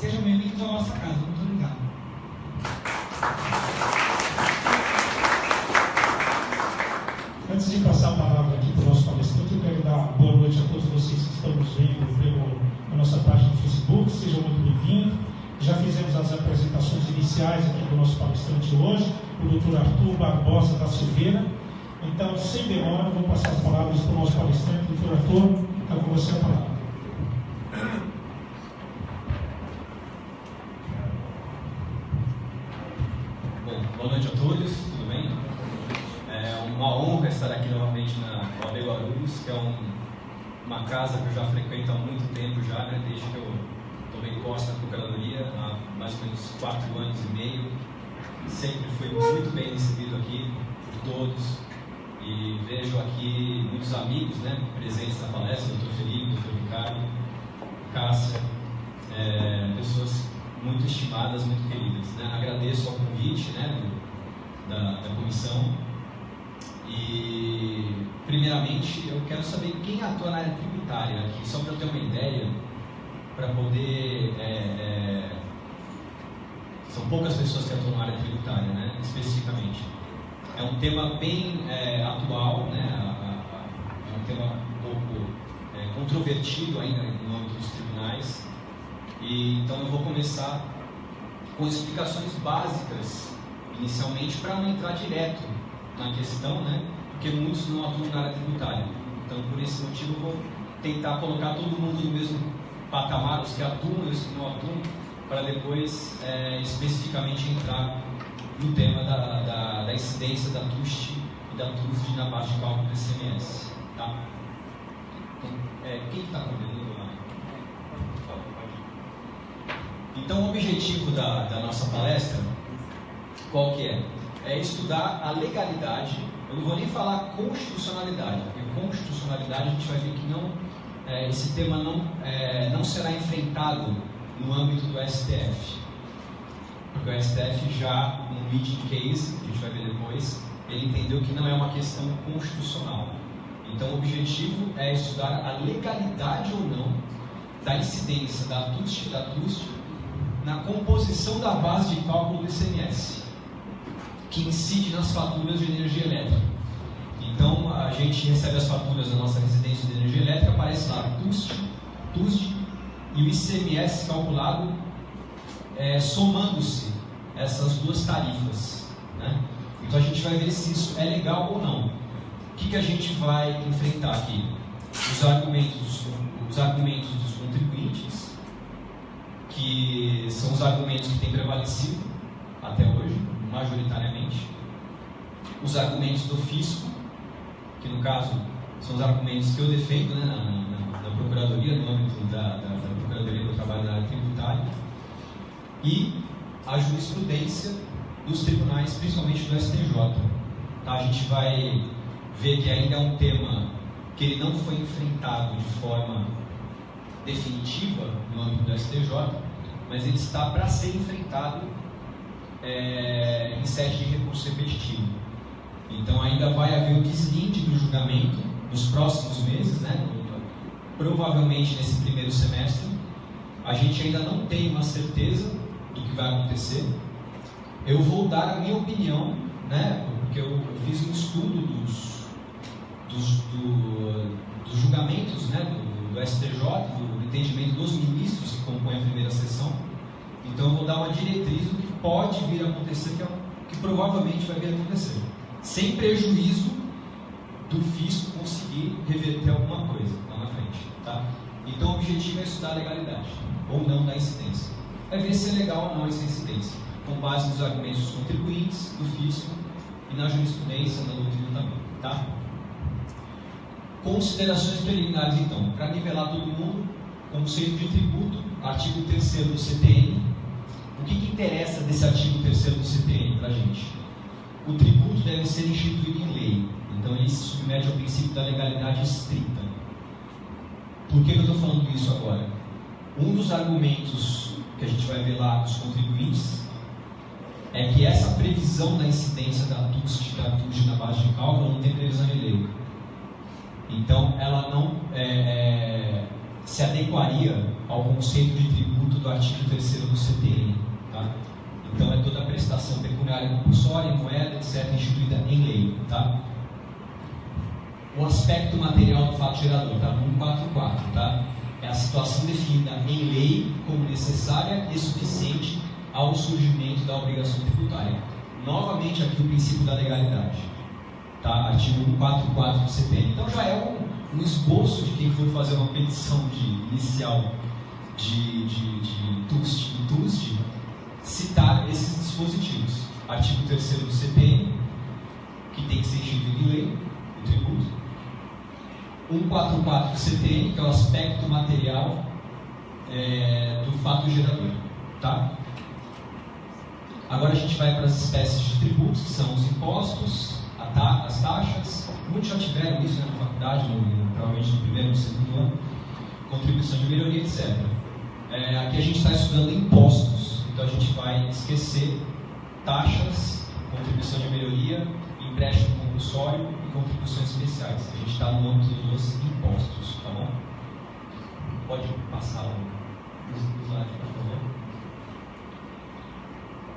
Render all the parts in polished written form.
Sejam bem-vindos à nossa casa. Muito obrigado. Antes de passar a palavra aqui para o nosso palestrante, eu quero dar boa noite a todos vocês que estão nos vendo na nossa página do Facebook. Sejam muito bem-vindos. Já fizemos as apresentações iniciais aqui do nosso palestrante hoje, o Dr. Arthur Barbosa da Silveira. Então, sem demora, vou passar as palavras para o nosso palestrante, Dr. Arthur. Está com você a palavra. Bom, boa noite a todos, tudo bem? É uma honra estar aqui novamente na OAB Guarulhos, que é uma casa que eu já frequento há muito tempo já, né? Desde que eu tomei posse da Procuradoria, há mais ou menos 4 anos e meio. Sempre fui muito bem recebido aqui por todos e vejo aqui muitos amigos, né, presentes na palestra, o Dr. Felipe, o Dr. Ricardo, Cássia, pessoas muito estimadas, muito queridas, né? Agradeço ao convite, né, da comissão. E primeiramente eu quero saber quem atua na área tributária aqui, só para eu ter uma ideia, para poder são poucas pessoas que atuam na área tributária, né, especificamente. É um tema bem atual, né, é um tema um pouco controvertido ainda no âmbito dos tribunais. E então eu vou começar com explicações básicas inicialmente, para não entrar direto na questão, né, porque muitos não atuam na área tributária. Então, por esse motivo, eu vou tentar colocar todo mundo no mesmo patamar, os que atuam e os que não atuam, para depois especificamente entrar no tema da incidência da TUST e da TUSD na base de cálculo do ICMS. Tá? Então, quem está coordenando lá? Então, o objetivo da nossa palestra, qual que é? É estudar a legalidade. Eu não vou nem falar constitucionalidade, porque constitucionalidade a gente vai ver que não, esse tema não será enfrentado no âmbito do STF, porque o STF já, no leading case, que a gente vai ver depois, ele entendeu que não é uma questão constitucional. Então o objetivo é estudar a legalidade ou não da incidência da TUST e da TUSD na composição da base de cálculo do ICMS, que incide nas faturas de energia elétrica. Então, a gente recebe as faturas da nossa residência de energia elétrica, aparece lá TUST, TUSD e o ICMS calculado somando-se essas duas tarifas, né? Então, a gente vai ver se isso é legal ou não. O que a gente vai enfrentar aqui? Os argumentos dos contribuintes, que são os argumentos que têm prevalecido até hoje, majoritariamente. Os argumentos do fisco, que no caso são os argumentos que eu defendo, né, na Procuradoria, no âmbito da Procuradoria do Trabalho na área tributária, e a jurisprudência dos tribunais, principalmente do STJ. Tá? A gente vai ver que ainda é um tema que ele não foi enfrentado de forma definitiva no âmbito do STJ, mas ele está para ser enfrentado em sede de recurso repetitivo. Então ainda vai haver o deslinde do julgamento nos próximos meses, né? Provavelmente nesse primeiro semestre. A gente ainda não tem uma certeza do que vai acontecer. Eu vou dar a minha opinião, né? Porque eu fiz um estudo dos julgamentos, né? do STJ, do entendimento dos ministros que compõem a primeira sessão. Então eu vou dar uma diretriz do que pode vir a acontecer, que provavelmente vai vir a acontecer, sem prejuízo do fisco conseguir reverter alguma coisa lá na frente. Tá? Então o objetivo é estudar a legalidade, ou não da incidência. Vai ver se é legal ou não essa incidência, com base nos argumentos dos contribuintes, do fisco e na jurisprudência, na doutrina também. Tá? Considerações preliminares então, para nivelar todo mundo, conceito de tributo, artigo 3º do CTN. O que interessa desse artigo 3º do CTN para a gente? O tributo deve ser instituído em lei, então ele se submete ao princípio da legalidade estrita. Por que eu estou falando isso agora? Um dos argumentos que a gente vai ver lá dos contribuintes é que essa previsão da incidência da TUST e da TUSD na base de cálculo não tem previsão de lei. Então ela não se adequaria ao conceito de tributo do artigo 3º do CTN. Tá? Então, é toda a prestação pecuniária compulsória, em moeda, etc., instituída em lei. Tá? O aspecto material do fato gerador, tá? No 144, tá? É a situação definida em lei como necessária e suficiente ao surgimento da obrigação tributária. Novamente, aqui o princípio da legalidade. Tá? Artigo 144 do CTN. Então, já é um esboço de quem for fazer uma petição inicial de TUST, citar esses dispositivos. Artigo 3º do CTN, que tem que ser instituído em lei, o tributo. 144 do CTN, que é o aspecto material do fato gerador. Tá? Agora a gente vai para as espécies de tributos, que são os impostos, as taxas. Muitos já tiveram isso, né, na faculdade, provavelmente no primeiro ou no segundo ano. Contribuição de melhoria, etc. Aqui a gente está estudando impostos, então a gente vai esquecer taxas, contribuição de melhoria, empréstimo compulsório e contribuições especiais. A gente está no âmbito dos impostos, tá bom? Pode passar o slide, por favor.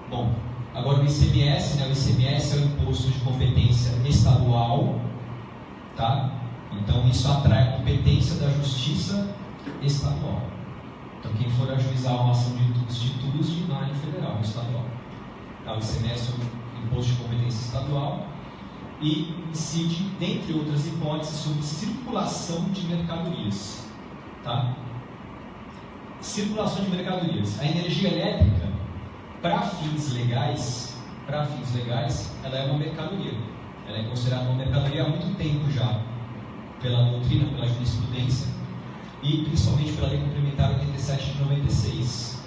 Bom, agora o ICMS, né? O ICMS é o imposto de competência estadual, tá? Então isso atrai a competência da justiça estadual. Então quem for ajuizar uma ação de TUST não é federal, é estadual. Tá? O ICMS é o imposto de competência estadual e incide, dentre outras hipóteses, sobre circulação de mercadorias. Tá? Circulação de mercadorias. A energia elétrica, para fins legais, ela é uma mercadoria. Ela é considerada uma mercadoria há muito tempo já, pela doutrina, pela jurisprudência e principalmente pela Lei Complementar 87 de 96,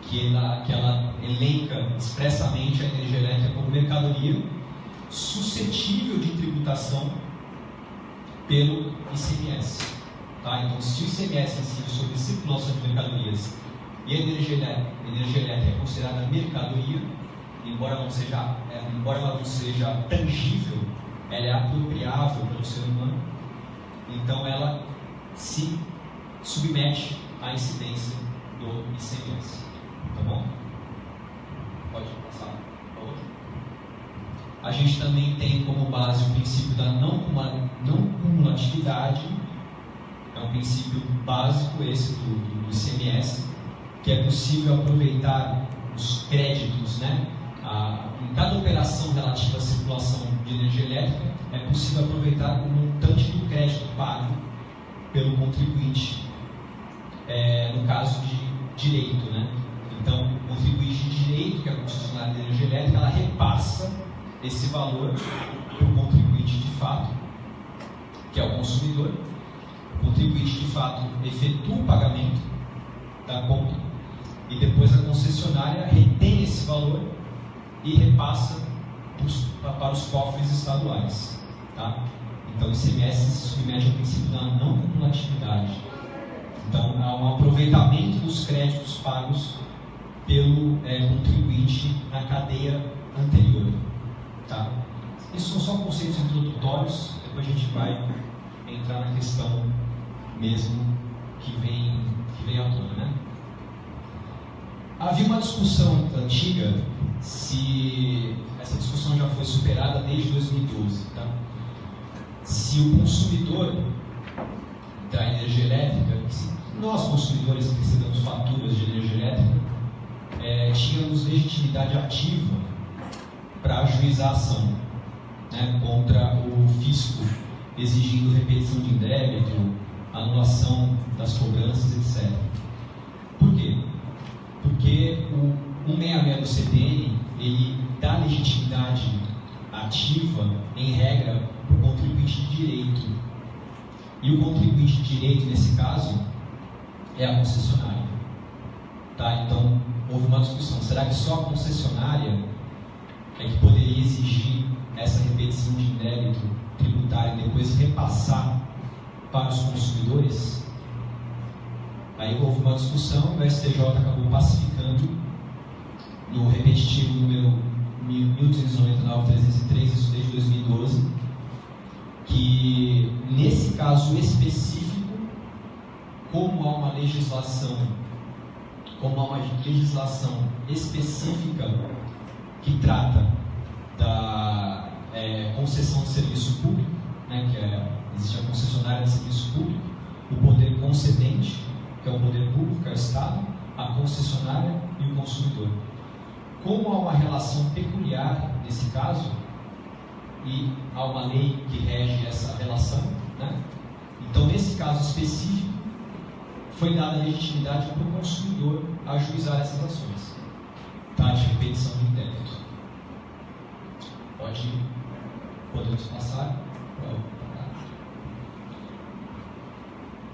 que ela elenca expressamente a energia elétrica como mercadoria suscetível de tributação pelo ICMS. Tá? Então, se o ICMS incide sobre circulação de mercadorias e a energia elétrica é considerada mercadoria, embora ela não seja tangível, ela é apropriável pelo ser humano, então ela se submete à incidência do ICMS. Tá bom? Pode passar para outro. A gente também tem como base o princípio da não cumulatividade. É um princípio básico esse do ICMS, que é possível aproveitar os créditos, né? Em cada operação relativa à circulação de energia elétrica, é possível aproveitar o montante do crédito pago pelo contribuinte, no caso de direito, né? Então, o contribuinte de direito, que é a concessionária de energia elétrica, ela repassa esse valor para o contribuinte de fato, que é o consumidor. O contribuinte de fato efetua o pagamento da conta e depois a concessionária retém esse valor e repassa para os cofres estaduais. Tá? Então, o ICMS se submete ao princípio da não cumulatividade. Então, há um aproveitamento dos créditos pagos pelo contribuinte na cadeia anterior. Tá? Isso são só conceitos introdutórios, depois a gente vai entrar na questão mesmo que vem à tona. Né? Havia uma discussão antiga, se essa discussão já foi superada desde 2012, tá? Se o consumidor da energia elétrica, nós consumidores que recebemos faturas de energia elétrica, tínhamos legitimidade ativa para ajuizar a ação, né, contra o fisco, exigindo repetição de débito, anulação das cobranças, etc. Por quê? Porque o 166 do CTN, ele dá legitimidade ativa, em regra, para o contribuinte de direito. E o contribuinte de direito, nesse caso, é a concessionária. Tá? Então, houve uma discussão. Será que só a concessionária é que poderia exigir essa repetição de débito tributário e depois repassar para os consumidores? Aí houve uma discussão e o STJ acabou pacificando no repetitivo número 1299/303, isso desde 2012, que nesse caso específico como há uma legislação específica que trata da concessão de serviço público, né, existe a concessionária de serviço público, o poder concedente, que é o poder público, que é o Estado, a concessionária e o consumidor. Como há uma relação peculiar nesse caso, e há uma lei que rege essa relação, né? Então, nesse caso específico, foi dada legitimidade para o consumidor ajuizar essas ações, tá? De repetição de débito. Podemos passar.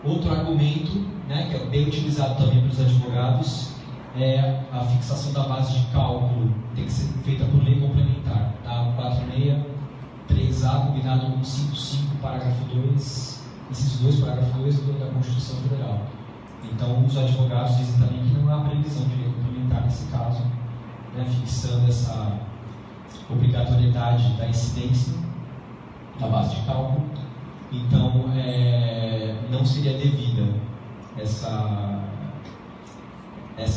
Outro argumento, né, que é bem utilizado também pelos advogados, é a fixação da base de cálculo, tem que ser feita por lei complementar, tá? 463A, combinado com 55, parágrafo 2, inciso 2, parágrafo 2 da Constituição Federal. Então, os advogados dizem também que não há previsão de lei complementar nesse caso, né, fixando essa obrigatoriedade da incidência da base de cálculo. Então, não seria devida essa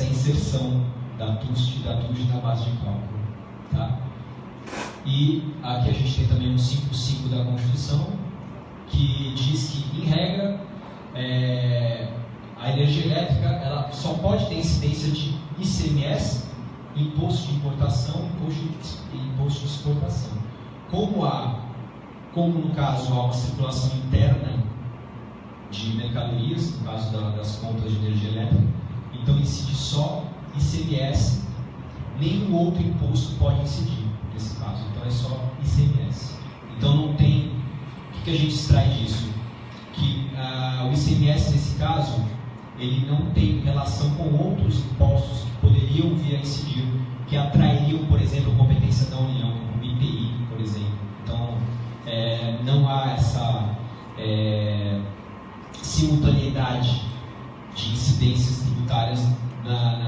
inserção da TUST e da TUJ na base de cálculo, tá? E aqui a gente tem também um 55 da Constituição, que diz que, em regra, a energia elétrica ela só pode ter incidência de ICMS, imposto de importação e imposto de exportação. Como no caso há uma circulação interna de mercadorias, no caso das contas de energia elétrica, então incide só ICMS, nenhum outro imposto pode incidir nesse caso, então é só ICMS. Então não tem, o que a gente extrai disso? Que o ICMS nesse caso, ele não tem relação com outros impostos que poderiam vir a incidir, que atrairiam, por exemplo, a competência da União, como o IPI, por exemplo. Então, não há essa simultaneidade de incidências tributárias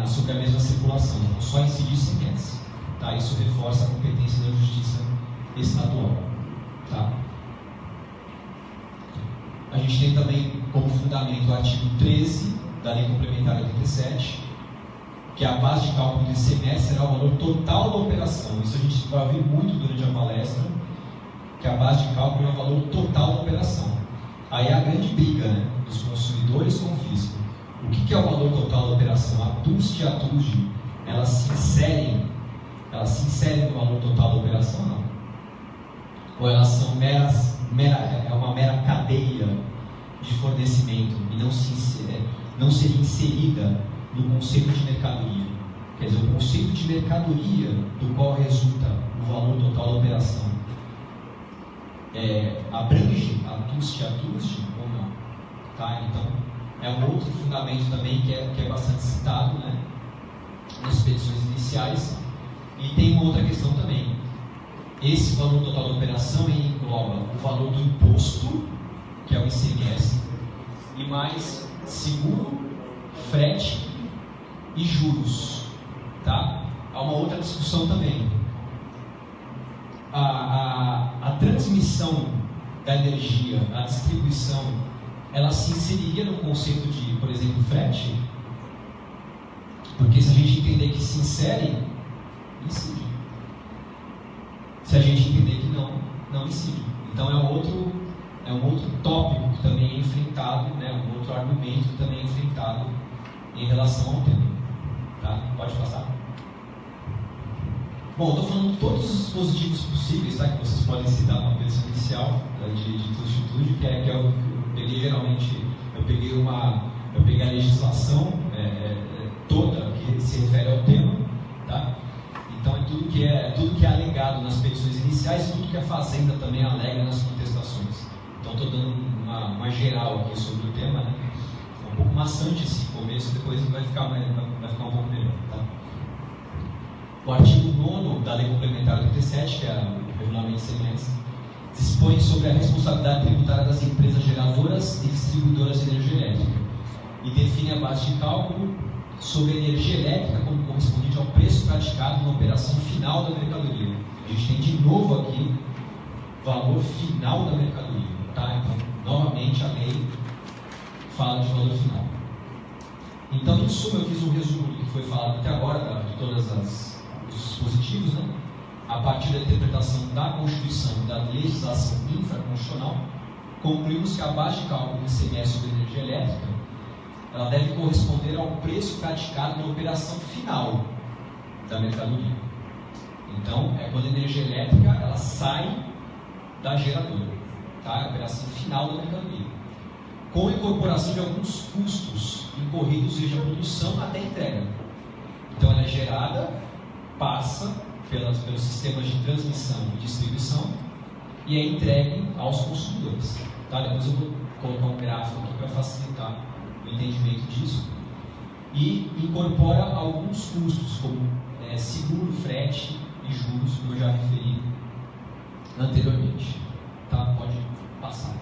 sobre a mesma circulação, então só incidir ICMS. Tá? Isso reforça a competência da Justiça Estadual. Tá? A gente tem também como fundamento o artigo 13 da Lei Complementar 87, que a base de cálculo do ICMS será o valor total da operação. Isso a gente vai ouvir muito durante a palestra, que a base de cálculo é o valor total da operação. Aí é a grande briga, né, dos consumidores com o fisco. O que é o valor total da operação? A TUST e a TUJ, elas se inserem no valor total da operação, não? Ou elas são uma mera cadeia de fornecimento e não seria inserida no conceito de mercadoria? Quer dizer, o conceito de mercadoria do qual resulta o valor total da operação abrange a TUST e a TUJ ou não? Tá? Então, é um outro fundamento também que é bastante citado, né, nas petições iniciais. E tem uma outra questão também. Esse valor total da operação engloba o valor do imposto, que é o ICMS, e mais seguro, frete e juros. Tá? Há uma outra discussão também. A transmissão da energia, a distribuição, ela se inseriria no conceito de, por exemplo, frete? Porque se a gente entender que se insere, incide. Se a gente entender que não incide. Então é um outro tópico que também é enfrentado, né, um outro argumento que também é enfrentado em relação ao tema. Tá? Pode passar. Bom, estou falando de todos os dispositivos possíveis, tá, que vocês podem citar na petição inicial de TUST, que eu peguei geralmente, eu peguei a legislação toda que se refere ao tema, tá? Então é tudo que é alegado nas petições iniciais e tudo que a Fazenda também alega nas contestações. Então estou dando uma geral aqui sobre o tema, né? É um pouco maçante esse começo, depois vai ficar um pouco melhor, tá? O artigo 9º da Lei Complementar 87, que é o regulamento de ICMS, dispõe sobre a responsabilidade tributária das empresas geradoras e distribuidoras de energia elétrica e define a base de cálculo sobre a energia elétrica como correspondente ao preço praticado na operação final da mercadoria. A gente tem de novo aqui valor final da mercadoria, tá? Então, novamente a lei fala de valor final. Então, em suma, eu fiz um resumo do que foi falado até agora, de todos os dispositivos, né? A partir da interpretação da Constituição e da legislação infraconstitucional, concluímos que a base de cálculo do ICMS sobre energia elétrica, ela deve corresponder ao preço praticado na operação final da mercadoria. Então, é quando a energia elétrica ela sai da geradora, tá? A operação final da mercadoria, com a incorporação de alguns custos incorridos desde a produção até a entrega. Então, ela é gerada, passa pelos sistemas de transmissão e distribuição e é entregue aos consumidores. Tá? Depois eu vou colocar um gráfico aqui para facilitar o entendimento disso. E incorpora alguns custos, como seguro, frete e juros, que eu já referi anteriormente. Tá? Pode passar.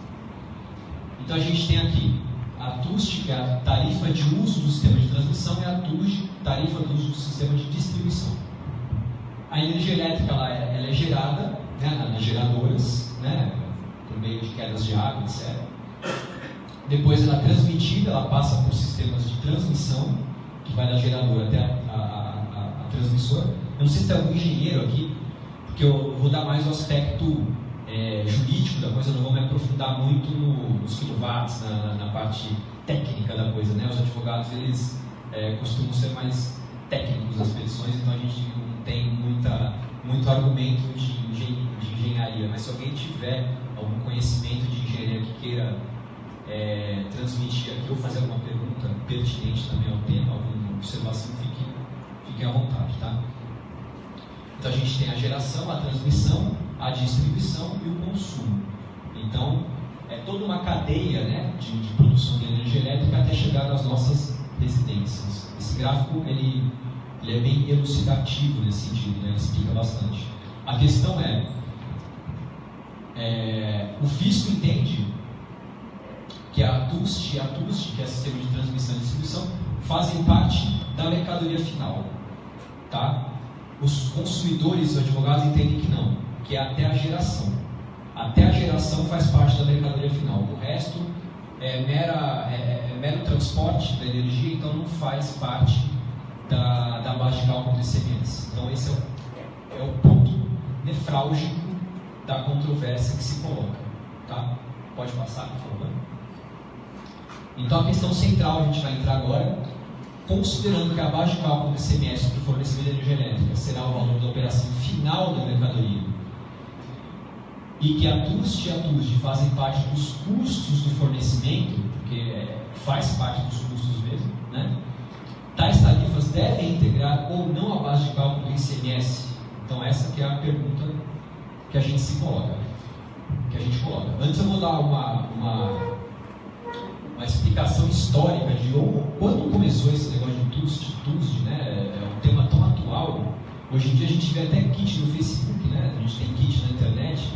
Então a gente tem aqui a TUST, que é a tarifa de uso do sistema de transmissão, e a TUSD, tarifa de uso do sistema de distribuição. A energia elétrica ela é gerada, né, nas geradoras, né, por meio de quedas de água, etc. Depois ela é transmitida, ela passa por sistemas de transmissão, que vai da geradora até a transmissora. Eu não sei se tem algum engenheiro aqui, porque eu vou dar mais o aspecto jurídico da coisa, eu não vou me aprofundar muito nos quilowatts, na parte técnica da coisa, né? Os advogados, eles costumam ser mais técnicos das petições, então a gente não tem muito argumento de engenharia, mas se alguém tiver algum conhecimento de engenharia que queira transmitir aqui ou fazer alguma pergunta pertinente também ao tema, alguma observação, fiquem à vontade, tá? Então a gente tem a geração, a transmissão, a distribuição e o consumo. Então é toda uma cadeia, né, de produção de energia elétrica até chegar nas nossas residências. Esse gráfico ele é bem elucidativo nesse sentido, né? Ele explica bastante. A questão o fisco entende que a TUST, que é o sistema de transmissão e distribuição, fazem parte da mercadoria final, tá? Os consumidores, os advogados entendem que não, que é até a geração. Até a geração faz parte da mercadoria final. O resto é mero transporte da energia, então não faz parte da base de cálculo do ICMS. Então esse é o ponto nefrálgico da controvérsia que se coloca. Tá? Pode passar, por favor. Então a questão central a gente vai entrar agora, considerando que a base de cálculo do ICMS para o fornecimento de energia elétrica será o valor da operação final da mercadoria, e que a TUST e a TUSD fazem parte dos custos do fornecimento, porque faz parte dos custos mesmo, né? Tais tarifas devem integrar ou não a base de cálculo do ICMS? Então essa que é a pergunta que a gente coloca. Antes eu vou dar uma explicação histórica de quando começou esse negócio de TUSD, né? É um tema tão atual. Hoje em dia a gente vê até kit no Facebook, né? A gente tem kit na internet.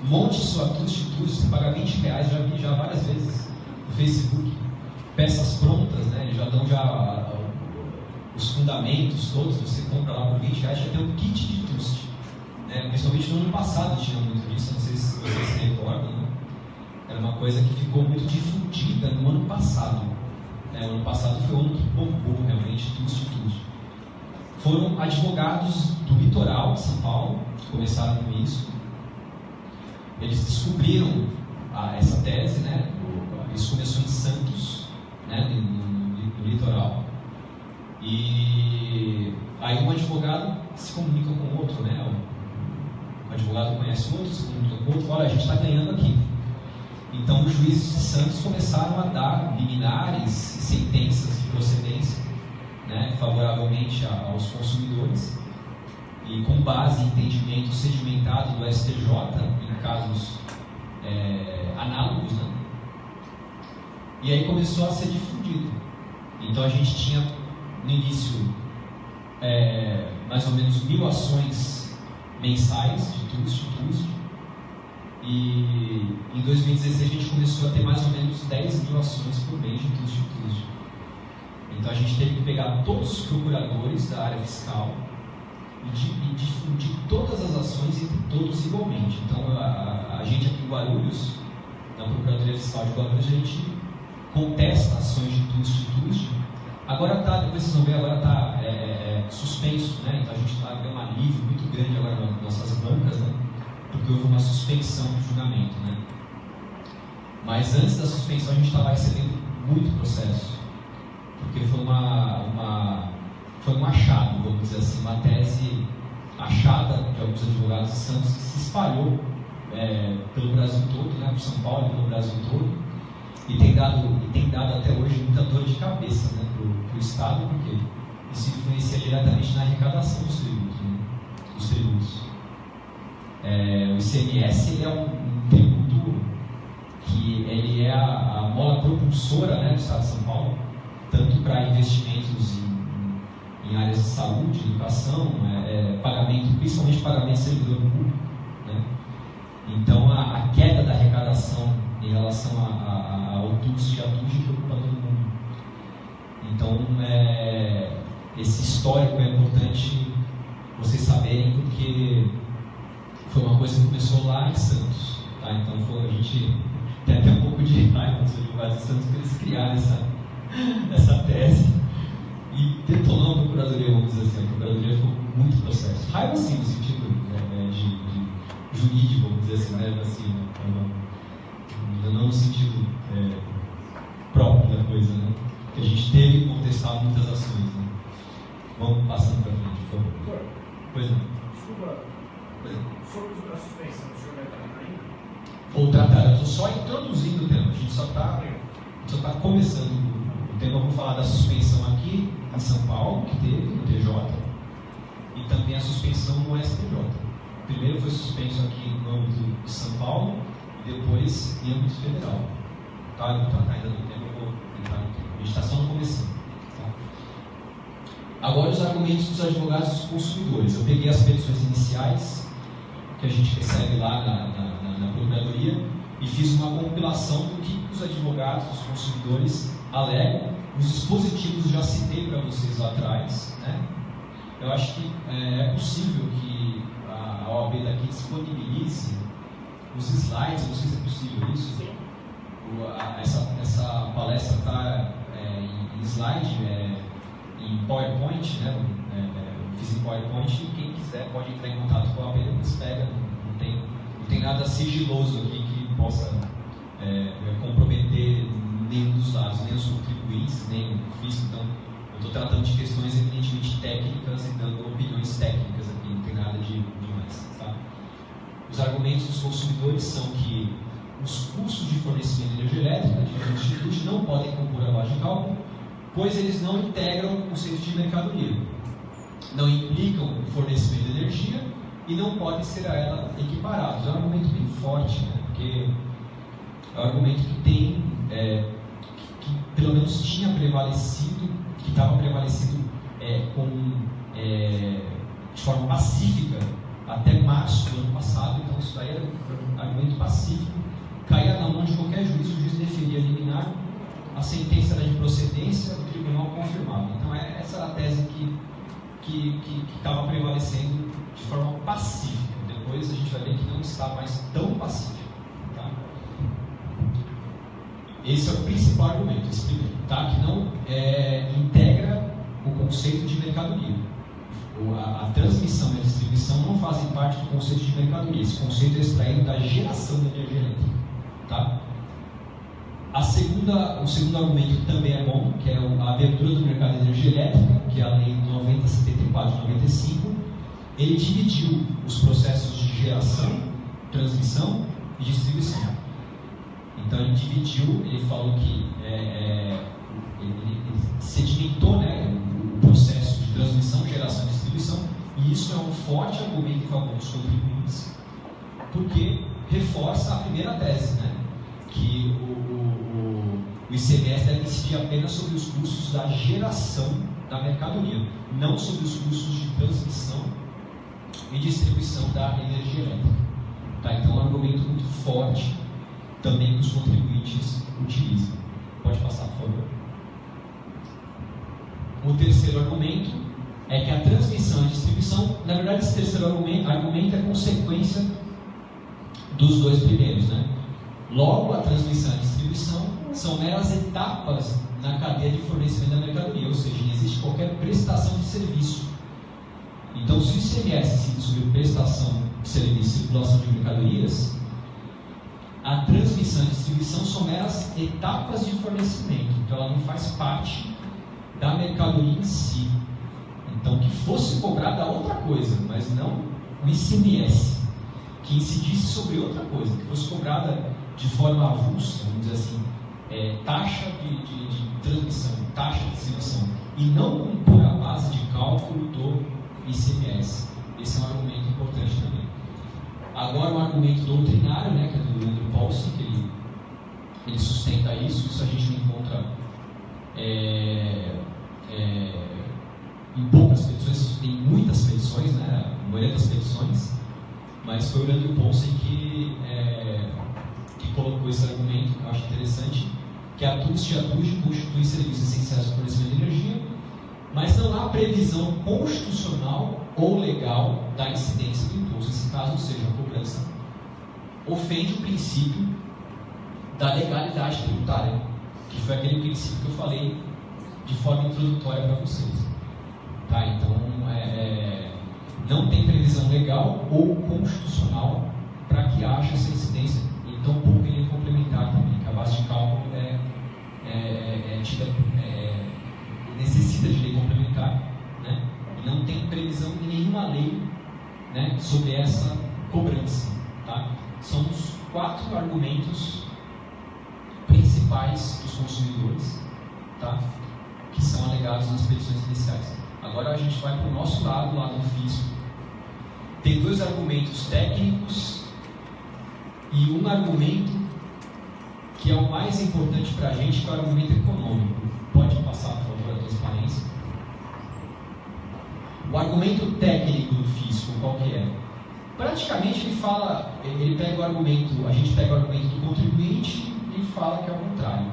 Monte sua TUSD, você paga R$20, já vi várias vezes no Facebook. Peças prontas, né? Eles já dão os fundamentos todos, você compra lá por R$20, já tem um kit de TUSD. Principalmente no ano passado tinha muito disso, não sei se vocês se recordam, né? Era uma coisa que ficou muito difundida no ano passado. O ano passado foi o ano que bombou realmente TUSD. Foram advogados do litoral de São Paulo que começaram com isso. Eles descobriram essa tese, né? Isso começou em Santos, né? no litoral. E aí um advogado se comunica com o outro, né? O advogado conhece o outro, se comunica com o outro, olha, a gente está ganhando aqui. Então os juízes de Santos começaram a dar liminares e sentenças de procedência, né, favoravelmente aos consumidores, e com base em entendimento sedimentado do STJ em casos análogos, né? E aí começou a ser difundido. Então a gente tinha no início mais ou menos 1.000 ações mensais de TUSD, e em 2016 a gente começou a ter mais ou menos 10.000 ações por mês de TUSD. Então a gente teve que pegar todos os procuradores da área fiscal e difundir todas as ações entre todos igualmente. Então a gente aqui em Guarulhos, na Procuradoria Fiscal de Guarulhos, a gente contesta ações de tudo. Agora está, depois vocês vão ver, agora está suspenso, né? Então a gente está vendo um alívio muito grande agora nas nossas bancas, né? Porque houve uma suspensão do julgamento, né? Mas antes da suspensão a gente estava recebendo muito processo, porque foi um achado, vamos dizer assim, uma tese achada de alguns advogados de Santos que se espalhou pelo Brasil todo, né? Por São Paulo e pelo Brasil todo. E tem dado até hoje muita dor de cabeça, né, para o Estado, porque isso influencia diretamente na arrecadação dos tributos. Né, dos tributos. O ICMS ele é um tributo que ele é a mola propulsora, né, do Estado de São Paulo, tanto para investimentos em áreas de saúde, educação, pagamento, principalmente pagamento de servidor público. Né. Então a queda da arrecadação em relação ao TUS e a TUG preocupa todo mundo. Então, esse histórico é importante vocês saberem, porque foi uma coisa que começou lá em Santos. Tá? Então, a gente tem até um pouco de raiva dos advogados de Santos, porque eles criaram essa tese e detonou a procuradoria, vamos dizer assim. A procuradoria ficou com muito processo. Raiva, sim, no sentido de jurídico, vamos dizer assim, né? Assim, não no sentido próprio da coisa, né? Que a gente teve que contestar muitas ações, né? Vamos passando para frente, por favor. Doutor, Pois não. desculpa, sobre a suspensão, o senhor vai tratar ainda? Vou tratar, eu estou só introduzindo o tema, a gente só está começando o tema. Eu vou falar da suspensão aqui em São Paulo, que teve no TJ, e também a suspensão no STJ. Primeiro foi suspenso aqui no âmbito de São Paulo, depois em âmbito federal. Tá? Eu vou tratar ainda do tema, eu vou entrar no tema. A gente está só no começo. Tá? Agora os argumentos dos advogados dos consumidores. Eu peguei as petições iniciais que a gente recebe lá na Procuradoria e fiz uma compilação do que os advogados dos consumidores alegam. Os dispositivos já citei para vocês lá atrás. Né? Eu acho que é possível que a OAB daqui disponibilize os slides, não sei se é possível isso. Sim. Essa palestra está em slide, em PowerPoint, né? Fiz em PowerPoint, e quem quiser pode entrar em contato com a OAB, depois pega, não tem nada sigiloso aqui que possa comprometer nenhum dos lados, nem os contribuintes, nem o fisco. Então, eu estou tratando de questões evidentemente técnicas e dando opiniões técnicas aqui, não tem nada de demais. Tá? Os argumentos dos consumidores são que os custos de fornecimento de energia elétrica de um instituto não podem compor a base de cálculo, pois eles não integram o conceito de mercadoria, não implicam o fornecimento de energia e não podem ser a ela equiparados. É um argumento bem forte, né? Porque é um argumento que tem, que pelo menos tinha prevalecido, que estava prevalecido de forma pacífica até março do ano passado. Então isso daí era um argumento pacífico, caía na mão de qualquer juiz, o juiz deveria eliminar, a sentença era de procedência, o tribunal confirmava. Então essa era a tese que estava prevalecendo de forma pacífica. Depois a gente vai ver que não está mais tão pacífico. Tá? Esse é o principal argumento, esse primeiro, tá? Que não integra o conceito de mercadoria. A transmissão e a distribuição não fazem parte do conceito de mercadoria. Esse conceito é extraído da geração da energia elétrica. Tá? O segundo argumento que também é bom, que é a abertura do mercado de energia elétrica, que é a Lei 9074 de 95, ele dividiu os processos de geração, transmissão e distribuição. Então ele dividiu, ele falou que ele sedimentou, né, o processo de transmissão, geração e distribuição, e isso é um forte argumento em favor dos contribuintes, porque reforça a primeira tese, né, que o ICMS deve incidir apenas sobre os custos da geração da mercadoria, não sobre os custos de transmissão e distribuição da energia elétrica. Tá? Então é um argumento muito forte também que os contribuintes utilizam. Pode passar, por favor. O terceiro argumento é que a transmissão e distribuição, na verdade esse terceiro argumento é consequência dos dois primeiros, né? Logo, a transmissão e a distribuição são meras etapas na cadeia de fornecimento da mercadoria, ou seja, não existe qualquer prestação de serviço. Então, se o ICMS incide sobre prestação de serviço e circulação de mercadorias, a transmissão e a distribuição são meras etapas de fornecimento, então ela não faz parte da mercadoria em si. Então, que fosse cobrada outra coisa, mas não o ICMS, que incidisse sobre outra coisa, que fosse cobrada de forma avulsa, vamos dizer assim, taxa de transmissão, taxa de distribuição, e não compor a base de cálculo do ICMS. Esse é um argumento importante também. Agora, um argumento doutrinário, né, que é do Leandro Paulsen, que ele sustenta isso a gente não encontra em poucas petições, tem muitas petições, né, a maioria das petições, mas foi o Leandro Paulsen que colocou esse argumento, que eu acho interessante, que a TUST e a TUJ constituem serviços essenciais do fornecimento de energia, mas não há previsão constitucional ou legal da incidência do imposto. Nesse caso, ou seja, a cobrança ofende o princípio da legalidade tributária, que foi aquele princípio que eu falei de forma introdutória para vocês. Tá? Então, não tem previsão legal ou constitucional para que haja essa incidência, e tampouco ele é complementar também, que a base de cálculo necessita de lei complementar, né? E não tem previsão em nenhuma lei, né, sobre essa cobrança. Tá? São os 4 argumentos principais dos consumidores, tá, que são alegados nas petições iniciais. Agora a gente vai para o nosso lado, lá no fisco. Tem 2 argumentos técnicos e um argumento que é o mais importante para a gente, que é o argumento econômico. Pode passar, por favor, a transparência. O argumento técnico do fisco, qual que é? Praticamente ele pega o argumento, a gente pega o argumento do contribuinte e fala que é o contrário.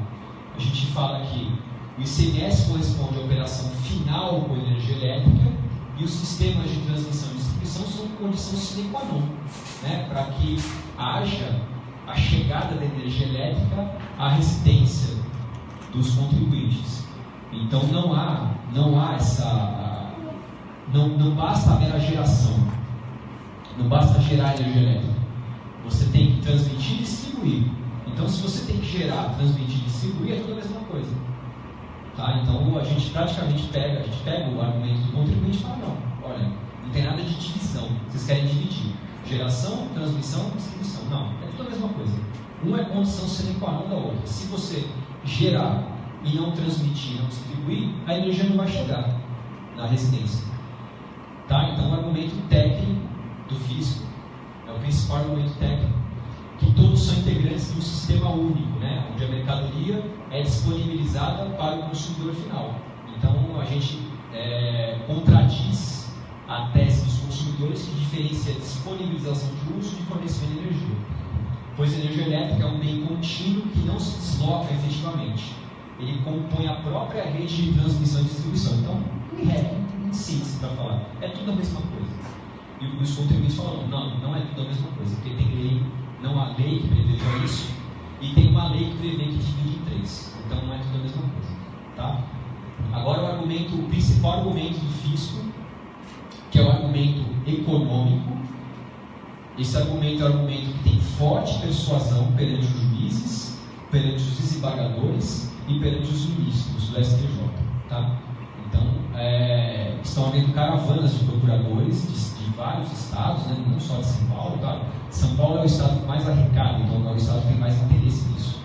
A gente fala que o ICMS corresponde à operação final com energia elétrica e os sistemas de transmissão e distribuição são condição sine qua non, né, para que haja a chegada da energia elétrica à residência dos contribuintes. Então não há essa, não basta a mera geração, não basta gerar energia elétrica. Você tem que transmitir e distribuir. Então, se você tem que gerar, transmitir e distribuir, é tudo a mesma coisa. Tá? Então, a gente praticamente pega o argumento do contribuinte e fala, não, olha, não tem nada de divisão, vocês querem dividir. Geração, transmissão, distribuição. Não, é tudo a mesma coisa. Uma é condição sine qua non da outra. Se você gerar e não transmitir, não distribuir, a energia não vai chegar na residência. Tá? Então, o argumento técnico do fisco é o principal argumento técnico, que todos são integrantes de um sistema único, né, onde a mercadoria é disponibilizada para o consumidor final. Então, a gente contradiz a tese dos consumidores que diferencia a disponibilização de uso de fornecimento de energia, pois a energia elétrica é um bem contínuo que não se desloca efetivamente. Ele compõe a própria rede de transmissão e distribuição. Então, em síntese, para falar, é tudo a mesma coisa. E os contribuintes falam, não é tudo a mesma coisa, porque tem lei, não há lei que preveja isso, e tem uma lei que prevê que divide em 3. Então, não é tudo a mesma coisa. Tá? Agora, o principal argumento do fisco, que é o argumento econômico. Esse argumento é um argumento que tem forte persuasão perante os juízes, perante os desembargadores e perante os ministros do STJ. Tá? Então, estão havendo caravanas de procuradores de vários estados, né? Não só de São Paulo. Tá? São Paulo é o estado que mais arrecada, então é o estado que tem mais interesse nisso.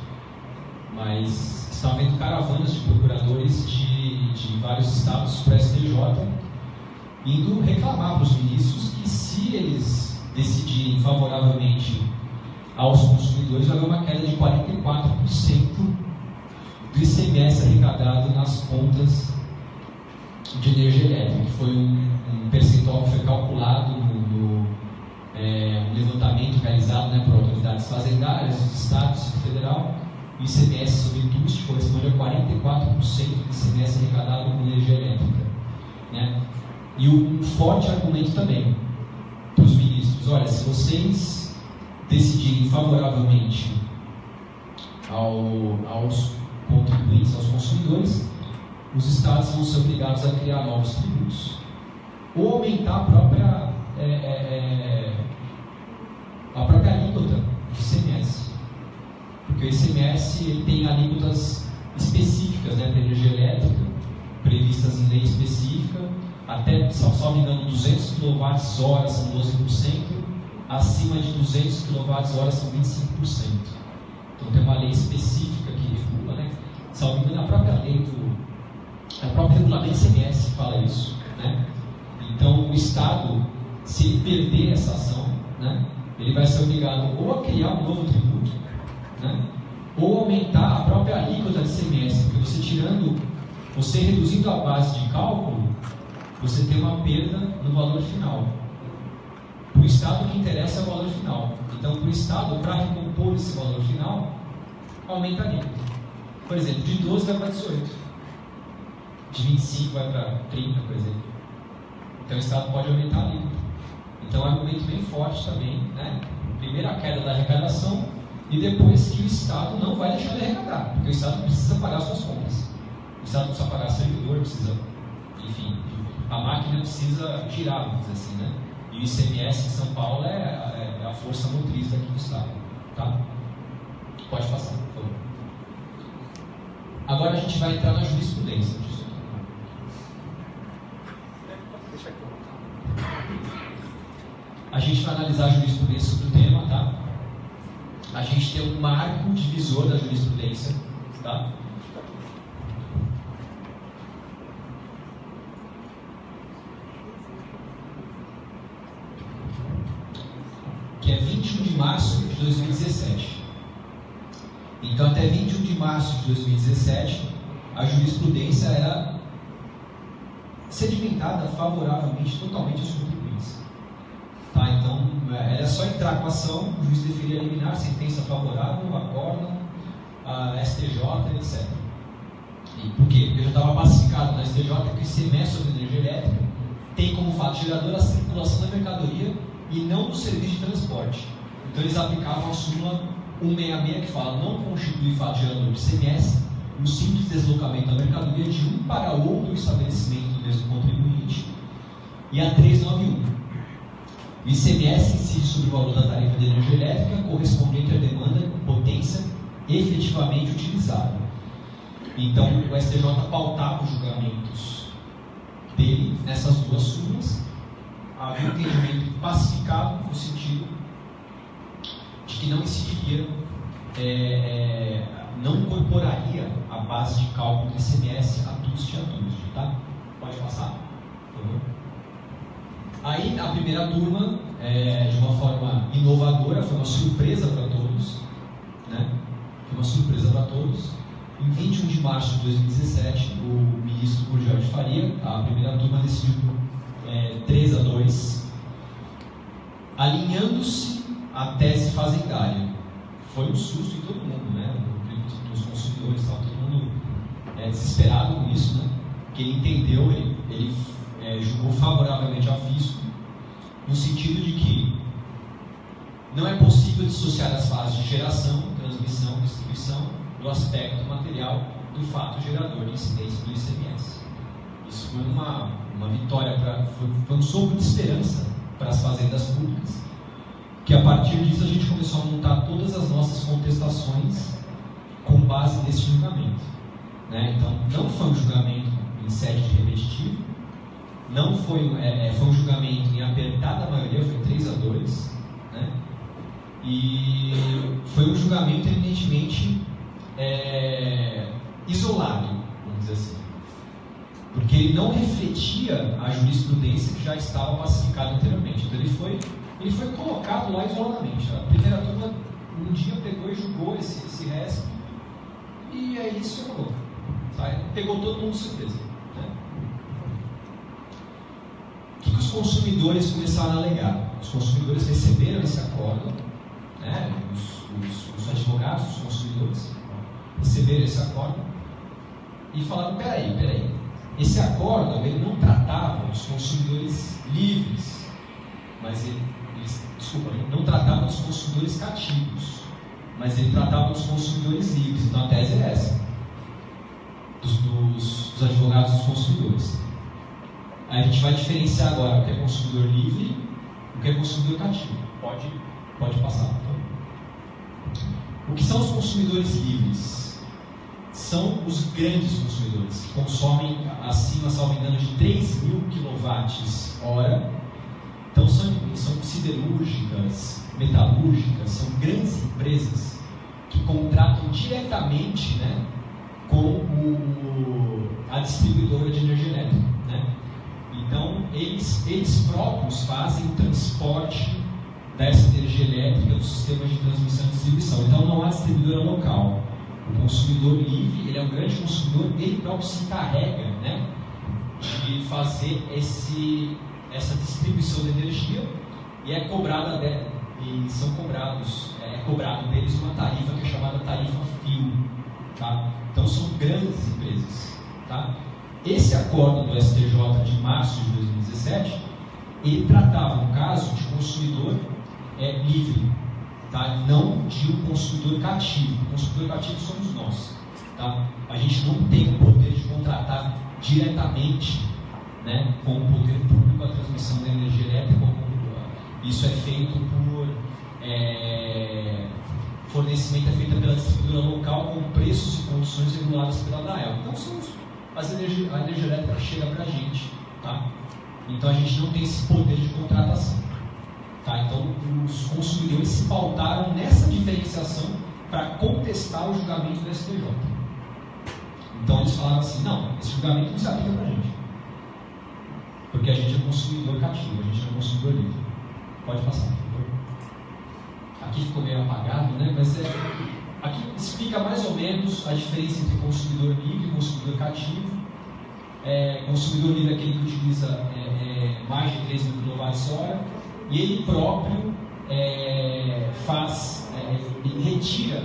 Mas estão havendo caravanas de procuradores de vários estados para o STJ, indo reclamar para os ministros que, se eles decidirem favoravelmente aos consumidores, vai haver uma queda de 44% do ICMS arrecadado nas contas de energia elétrica, que foi um percentual que foi calculado no levantamento realizado, né, por autoridades fazendárias, dos estados e federal. O ICMS sobre TUST corresponde a 44% do ICMS arrecadado com energia elétrica. Né? E um forte argumento também para os ministros: olha, se vocês decidirem favoravelmente aos contribuintes, aos consumidores, os estados vão ser obrigados a criar novos tributos ou aumentar a própria alíquota de ICMS, porque o ICMS ele tem alíquotas específicas, né, para energia elétrica, previstas em lei específica, até, só me engano, 200 kWh são 12%, acima de 200 kWh são 25%. Então tem uma lei específica que regula, né? Salvo engano, a própria regulamento ICMS fala isso, né? Então o Estado, se ele perder essa ação, né, ele vai ser obrigado ou a criar um novo tributo, né, ou aumentar a própria alíquota de ICMS, porque você reduzindo a base de cálculo, você tem uma perda no valor final. Para o Estado, o que interessa é o valor final. Então, para o Estado, para recompor esse valor final, aumenta a alíquota. Por exemplo, de 12 vai para 18, de 25 vai para 30, por exemplo. Então, o Estado pode aumentar a alíquota. Então, é um argumento bem forte também, né? Primeiro a queda da arrecadação e depois que o Estado não vai deixar de arrecadar, porque o Estado precisa pagar suas contas. O Estado precisa pagar servidor, precisa, enfim, a máquina precisa girar, vamos dizer assim, né? E o ICMS em São Paulo é a força motriz daqui do Estado, tá? Pode passar, por favor. Agora a gente vai entrar na jurisprudência disso. A gente vai analisar a jurisprudência sobre o tema, tá? A gente tem um marco divisor da jurisprudência, tá? Que é 21 de março de 2017. Então, até 21 de março de 2017, a jurisprudência era sedimentada favoravelmente totalmente aos contribuintes. Tá? Então, era só entrar com a ação, o juiz deveria eliminar sentença favorável, acórdão, a STJ, etc. E por quê? Porque já estava pacificado na STJ que o ICMS sobre energia elétrica tem como fato gerador a circulação da mercadoria e não do serviço de transporte. Então eles aplicavam a súmula 166 que fala: não constitui fato gerador de ICMS o simples deslocamento da mercadoria de um para outro estabelecimento do mesmo contribuinte, e a 391. O ICMS incide sobre o valor da tarifa de energia elétrica correspondente à demanda de potência efetivamente utilizada. Então o STJ pautava os julgamentos dele nessas duas súmulas. Havia um entendimento pacificado no sentido de que não incidiria, não incorporaria a base de cálculo do ICMS a TUST e a TUST, tá? Pode passar, por favor. Aí a primeira turma, de uma forma inovadora, foi uma surpresa para todos, né? Foi uma surpresa para todos. Em 21 de março de 2017, o ministro Gurgel de Faria, a primeira turma decidiu por 3-2, alinhando-se à tese fazendária. Foi um susto em todo mundo, né? Nos consumidores, estava todo mundo desesperado com isso, né? Porque ele entendeu, ele julgou favoravelmente a fisco, no sentido de que não é possível dissociar as fases de geração, transmissão e distribuição do aspecto material do fato gerador de incidência do ICMS. Isso foi uma vitória, foi um sopro de esperança para as fazendas públicas, que a partir disso a gente começou a montar todas as nossas contestações com base nesse julgamento, né? Então, não foi um julgamento em sede de repetitivo, não foi, foi um julgamento em apertada maioria, foi 3-2, né? E foi um julgamento eminentemente isolado, vamos dizer assim, porque ele não refletia a jurisprudência que já estava pacificada anteriormente. Então ele foi colocado lá isoladamente. A primeira turma um dia pegou e julgou esse resto, e aí isso rolou. Pegou todo mundo de surpresa, né? O que os consumidores começaram a alegar? Os consumidores receberam esse acordo, né? Os advogados, os consumidores receberam esse acordo e falaram: peraí, esse acordo ele não tratava os consumidores livres, mas ele não tratava dos consumidores cativos. mas ele tratava dos consumidores livres. Então a tese é essa, dos advogados dos consumidores. Aí a gente vai diferenciar agora o que é consumidor livre e o que é consumidor cativo. Pode passar. O que são os consumidores livres? São os grandes consumidores que consomem acima, salvo engano, de 3.000 kWh. Então são siderúrgicas, metalúrgicas, são grandes empresas que contratam diretamente, né, com a distribuidora de energia elétrica, né? Então eles próprios fazem o transporte dessa energia elétrica dos sistemas de transmissão e distribuição. Então não há distribuidora local. O consumidor livre, ele é um grande consumidor, ele próprio se encarrega, né, de fazer essa distribuição de energia e é cobrado deles uma tarifa que é chamada tarifa fio, tá? Então são grandes empresas, tá? Esse acordo do STJ de março de 2017, ele tratava um caso de consumidor livre, tá? Não de um consumidor cativo. O consumidor cativo somos nós, tá? A gente não tem o poder de contratar diretamente, né, com o poder público a transmissão da energia elétrica. Isso é feito por fornecimento pela distribuidora local com preços e condições reguladas pela ANEEL. Então a energia elétrica chega para a gente, tá? Então a gente não tem esse poder de contratação, tá? Então os consumidores se pautaram nessa diferenciação para contestar o julgamento do STJ. Então eles falaram assim: não, esse julgamento não se aplica para a gente, porque a gente é consumidor cativo, a gente não é consumidor livre. Pode passar, por favor. Aqui ficou meio apagado, né? Mas aqui explica mais ou menos a diferença entre consumidor livre e consumidor cativo. Consumidor livre é aquele que utiliza mais de 3.000 kWh e ele próprio ele retira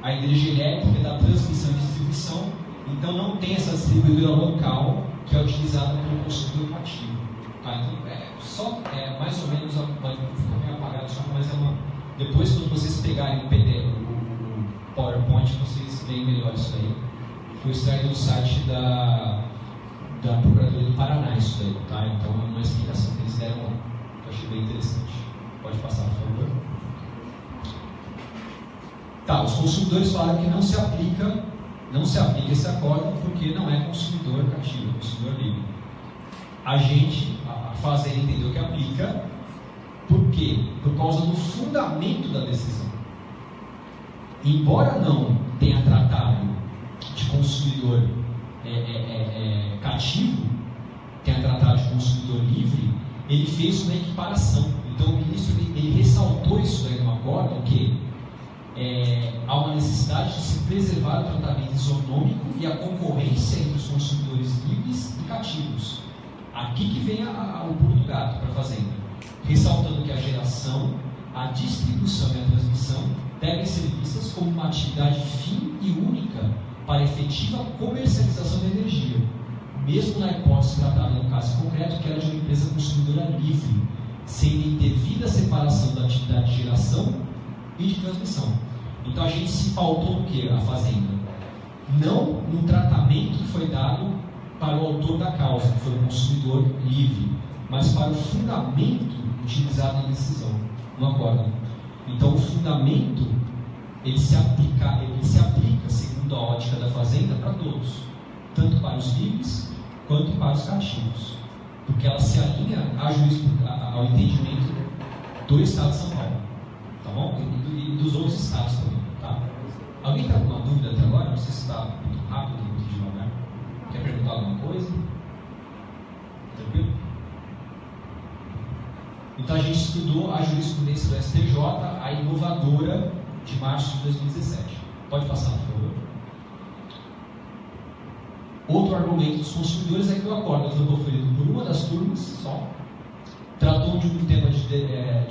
a energia elétrica da transmissão e distribuição, então não tem essa distribuidora local que é utilizada pelo consumidor cativo, tá? Então mais ou menos, ficou meio apagado só, mas depois quando vocês pegarem o PDF, o PowerPoint, vocês veem melhor isso aí. Foi extraído do site da Procuradoria do Paraná isso daí, tá? Então é uma explicação que eles deram lá, que eu achei bem interessante. Pode passar, por favor. Tá, os consumidores falaram que não se aplica esse acordo porque não é consumidor cativo, é consumidor livre. A Fazenda entendeu que aplica. Por quê? Por causa do fundamento da decisão. Embora não tenha tratado de consumidor cativo, tenha tratado de consumidor livre, ele fez uma equiparação. Então o ministro ele ressaltou isso daí no acordo, que há uma necessidade de se preservar o tratamento isonômico e a concorrência entre os consumidores livres e cativos. Aqui que vem o pulo do gato para a Fazenda, ressaltando que a geração, a distribuição e a transmissão devem ser vistas como uma atividade fim e única para a efetiva comercialização da energia, mesmo na hipótese tratada no caso concreto, que era de uma empresa consumidora livre, sem devida separação da atividade de geração e de transmissão. Então a gente se pautou no que? A Fazenda? Não no tratamento que foi dado para o autor da causa, que foi o consumidor livre, mas para o fundamento utilizado na decisão, no acordo. Então o fundamento ele se aplica segundo a ótica da Fazenda para todos, tanto para os livres quanto para os cativos, porque ela se alinha ao entendimento do Estado de São Paulo, tá bom? E dos outros estados também, tá? Alguém está com alguma dúvida até agora? Não sei se está muito rápido ou muito devagar. Quer perguntar alguma coisa? Tranquilo? Então a gente estudou a jurisprudência do STJ, a inovadora de março de 2017. Pode passar, por favor. Outro argumento dos consumidores é que o acordo foi proferido por uma das turmas só, tratou de um tema de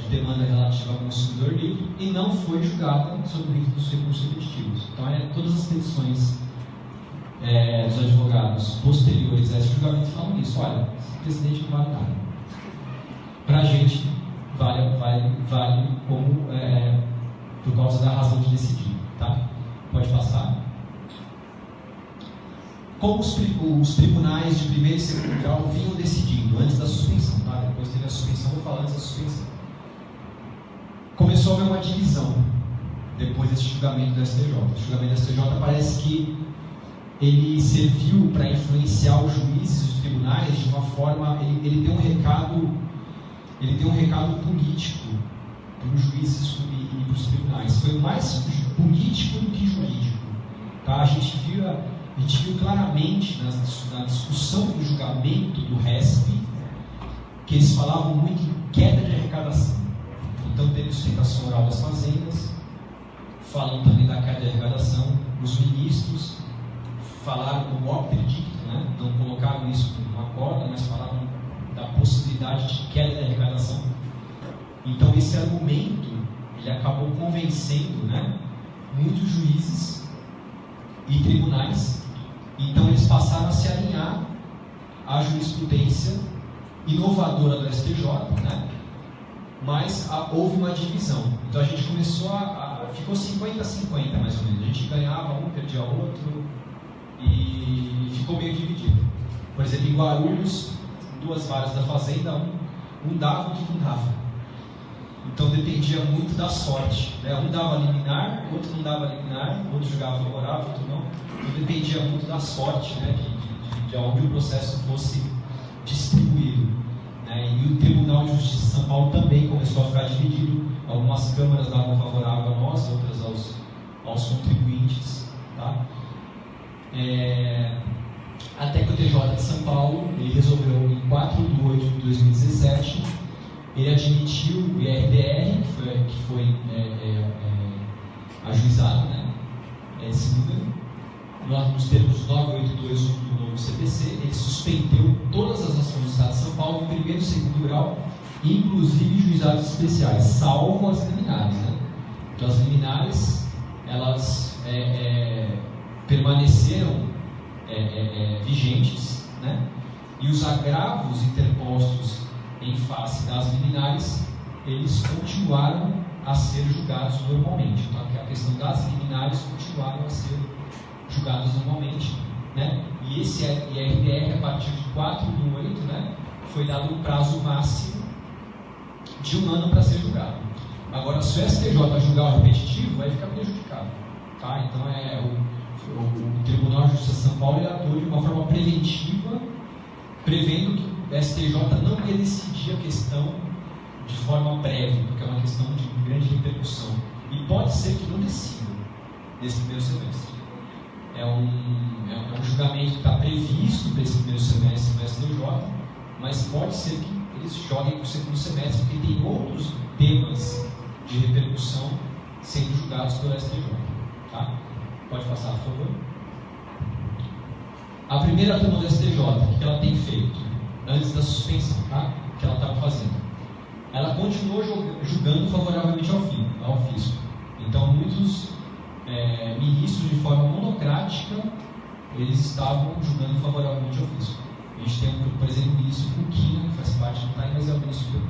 demanda relativa ao consumidor livre e não foi julgada sob o rito dos recursos repetitivos. Então, todas as petições dos advogados posteriores a esse julgamento falam isso. Olha, esse precedente não vale nada. Para a gente, vale como por causa da razão de decidir. Tá? Pode passar. Como os tribunais de primeiro e segundo grau vinham decidindo antes da suspensão, tá? Depois teve a suspensão, vou falar antes da suspensão. Começou a haver uma divisão depois desse julgamento do STJ. O julgamento do STJ parece que ele serviu para influenciar os juízes e os tribunais de uma forma, ele deu um recado político para os juízes e para os tribunais. Foi mais político do que jurídico. Tá? A gente viu claramente na discussão do julgamento do RESP que eles falavam muito em queda de arrecadação. Então teve sustentação oral das fazendas, falam também da queda de arrecadação. Os ministros falaram do opter dicto, né? Não colocaram isso numa corda, mas falaram da possibilidade de queda de arrecadação. Então esse argumento ele acabou convencendo, né, muitos juízes e tribunais. Então eles passaram a se alinhar à jurisprudência inovadora do STJ, né? Mas houve uma divisão. Então a gente começou ficou 50-50 mais ou menos. A gente ganhava um, perdia outro e ficou meio dividido. Por exemplo, em Guarulhos, 2 varas da fazenda, um dava, outro não dava. Então dependia muito da sorte, né? Um dava liminar, outro não dava liminar, outro julgava favorável, outro não. Então dependia muito da sorte, né? de onde o processo fosse distribuído, né? E o Tribunal de Justiça de São Paulo também começou a ficar dividido. Algumas câmaras davam favorável a nós, outras aos contribuintes, tá? Até que o TJ de São Paulo ele resolveu, em 4 de 8 de 2017, ele admitiu o IRDR, que foi ajuizado, né? Esse número, nos termos 9821 do novo CPC, ele suspendeu todas as ações do Estado de São Paulo em primeiro e segundo grau, inclusive juizados especiais, salvo as liminares, né? Então as liminares, elas permaneceram vigentes, né? E os agravos interpostos em face das liminares, eles continuaram a ser julgados normalmente. Então a questão das liminares continuaram a ser julgados normalmente, né? E esse IRDR, a partir de 4 de 8, né, foi dado um prazo máximo de 1 ano para ser julgado. Agora, se o STJ julgar o repetitivo, vai ficar prejudicado, tá? Então o Tribunal de Justiça de São Paulo atuou de uma forma preventiva, prevendo que o STJ não ia decidir a questão de forma prévia, porque é uma questão de grande repercussão. E pode ser que não decida nesse primeiro semestre. É um julgamento que está previsto para esse primeiro semestre no STJ, mas pode ser que eles joguem para o segundo semestre, porque tem outros temas de repercussão sendo julgados pelo STJ. Tá? Pode passar, por favor. A primeira turma do STJ, o que ela tem feito antes da suspensão, tá? O que ela estava fazendo? Ela continuou julgando favoravelmente ao fisco. Então, muitos ministros, de forma monocrática, eles estavam julgando favoravelmente ao fisco. A gente tem, por exemplo, o ministro Cuquinha, que faz parte do TAI, mas é o ministro que eu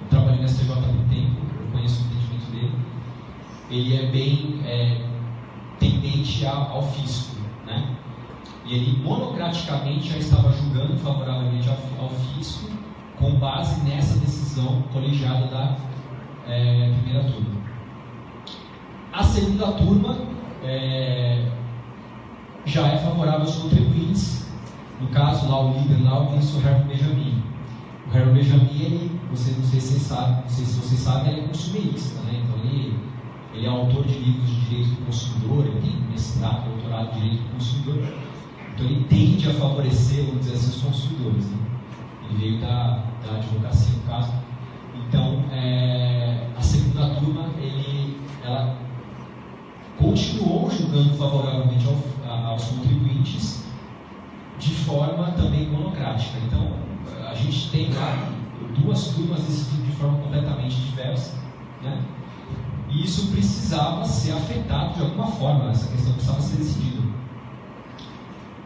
trabalhei no STJ há muito tempo, eu conheço o entendimento dele. Ele é bem tendente ao fisco, né? E ele monocraticamente já estava julgando favoravelmente ao fisco com base nessa decisão colegiada da primeira turma. A segunda turma já é favorável aos contribuintes. No caso, lá o líder, lá o ministro Herman Benjamin. O Herman Benjamin, não sei se vocês sabem, ele é consumerista, né? Então ele é autor de livros de direito do consumidor, ele tem mestrado, doutorado de direito do consumidor. Então ele tende a favorecer, vamos dizer assim, os consumidores, né? Ele veio da advocacia, no caso. Então, a segunda turma, ela continuou julgando favoravelmente aos contribuintes de forma também monocrática. Então, a gente tem lá 2 turmas decidindo de forma completamente diversa, né? E isso precisava ser afetado de alguma forma, essa questão precisava ser decidida.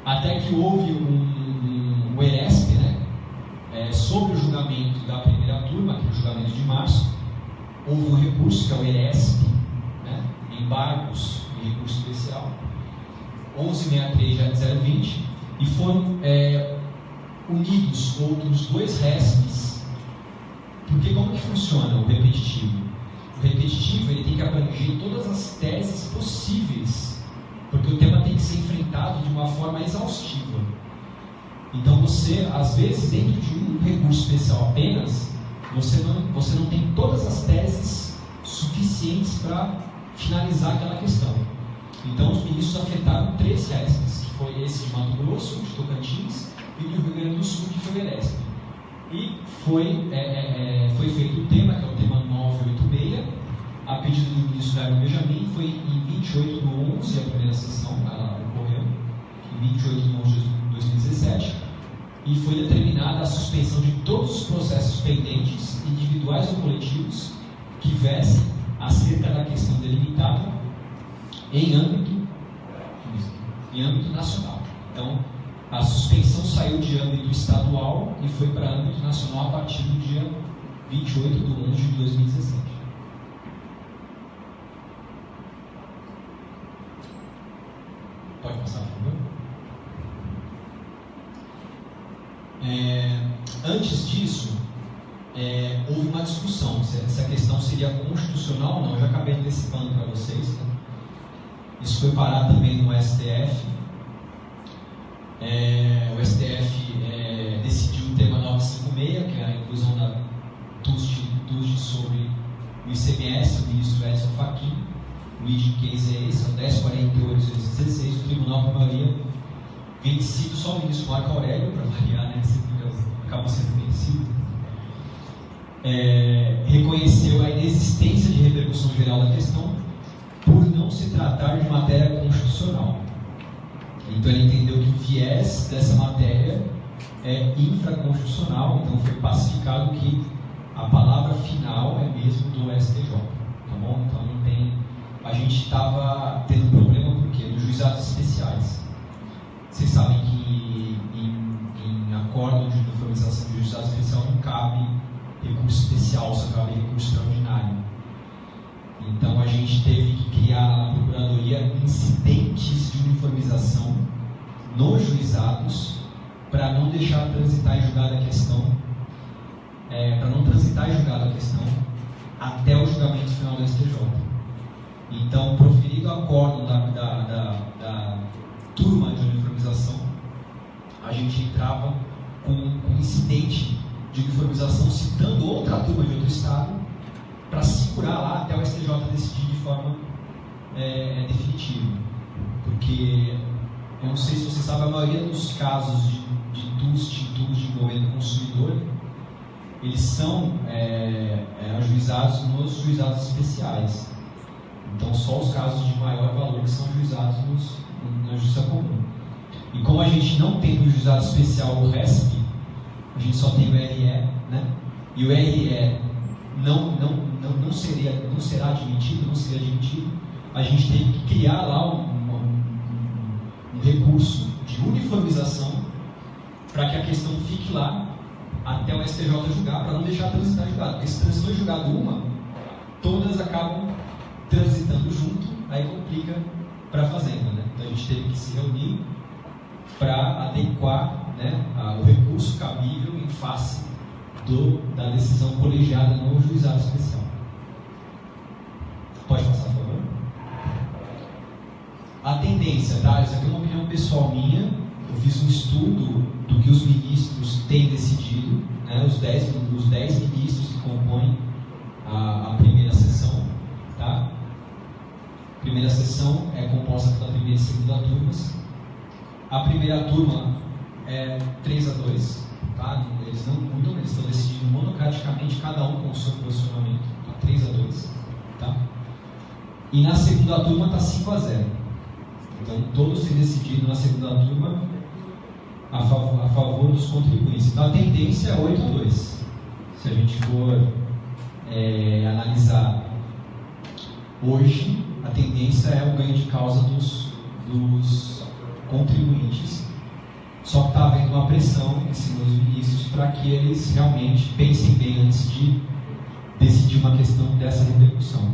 Até que houve um ERESP, né? Sobre o julgamento da primeira turma, que é o julgamento de março, houve um recurso, que é o ERESP, né? Embargos e recurso especial, 1163-020, e foram unidos outros 2 RESPs, porque como que funciona o repetitivo? O repetitivo ele tem que abranger todas as teses possíveis, porque o tema tem que ser enfrentado de uma forma exaustiva. Então você, às vezes, dentro de um recurso especial apenas, você não tem todas as teses suficientes para finalizar aquela questão. Então os ministros afetaram 3 RESPs, que foi esse de Mato Grosso, de Tocantins, e do Rio Grande do Sul, que foi o ERESP. E foi feito o tema, que é o tema 986, a pedido do ministro Jair Benjamin. Foi em 28/11 a primeira sessão, ela ocorreu, em 28/11 de 2017, e foi determinada a suspensão de todos os processos pendentes, individuais ou coletivos, que viessem acerca da questão delimitada em âmbito nacional. Então, a suspensão saiu de âmbito estadual e foi para âmbito nacional a partir do dia 28/11 de 2017. Pode passar, por favor. Antes disso, houve uma discussão se a questão seria constitucional ou não. Eu já acabei antecipando para vocês, né? Isso foi parar também no STF. O STF decidiu o tema 956, que é a inclusão da TUST sobre o ICMS, o ministro Edson Fachin. O leading case é esse, é o 1048/2016. O tribunal, por maioria, vencido só o ministro Marco Aurélio, para variar, né? Acabou sendo vencido. Reconheceu a inexistência de repercussão geral da questão por não se tratar de matéria constitucional. Então ele entendeu que o viés dessa matéria é infraconstitucional, então foi pacificado que a palavra final é mesmo do STJ, tá bom? Então não tem... A gente estava tendo problema porque nos juizados especiais, vocês sabem que em acordo de uniformização de juizado especial não cabe recurso especial, só cabe recurso extraordinário. Então a gente teve que criar na Procuradoria incidentes de uniformização nos juizados para não deixar transitar em julgado a questão, até o julgamento final do STJ. Então, proferido o acordo da turma de uniformização, a gente entrava com um incidente de uniformização citando outra turma de outro estado para segurar lá até o STJ decidir de forma definitiva. Porque, eu não sei se você sabe, a maioria dos casos de TUST envolvendo o consumidor, eles são ajuizados nos juizados especiais. Então, só os casos de maior valor que são ajuizados na justiça comum. E como a gente não tem no juizado especial o RESP, a gente só tem o RE, né? E o RE não será admitido, a gente teve que criar lá um recurso de uniformização para que a questão fique lá até o STJ julgar, para não deixar transitar julgado. Porque se transitou julgado uma, todas acabam transitando junto, aí complica para a fazenda, né? Então a gente teve que se reunir para adequar, né, o recurso cabível em face da decisão colegiada no juizado especial. Pode passar, por favor? A tendência, tá? Isso aqui é uma opinião pessoal minha. Eu fiz um estudo do que os ministros têm decidido, né? Os 10 ministros que compõem a primeira sessão, tá? A primeira sessão é composta pela primeira e segunda turmas. A primeira turma é 3-2, tá? Eles não mudam, eles estão decidindo monocraticamente, cada um com o seu posicionamento, tá? 3-2, tá? E na segunda turma está 5-0. Então todos têm decidido na segunda turma a favor dos contribuintes. Então a tendência é 8-2. Se a gente for analisar hoje, a tendência é o ganho de causa dos contribuintes. Só que está havendo uma pressão em cima dos ministros para que eles realmente pensem bem antes de decidir uma questão dessa repercussão.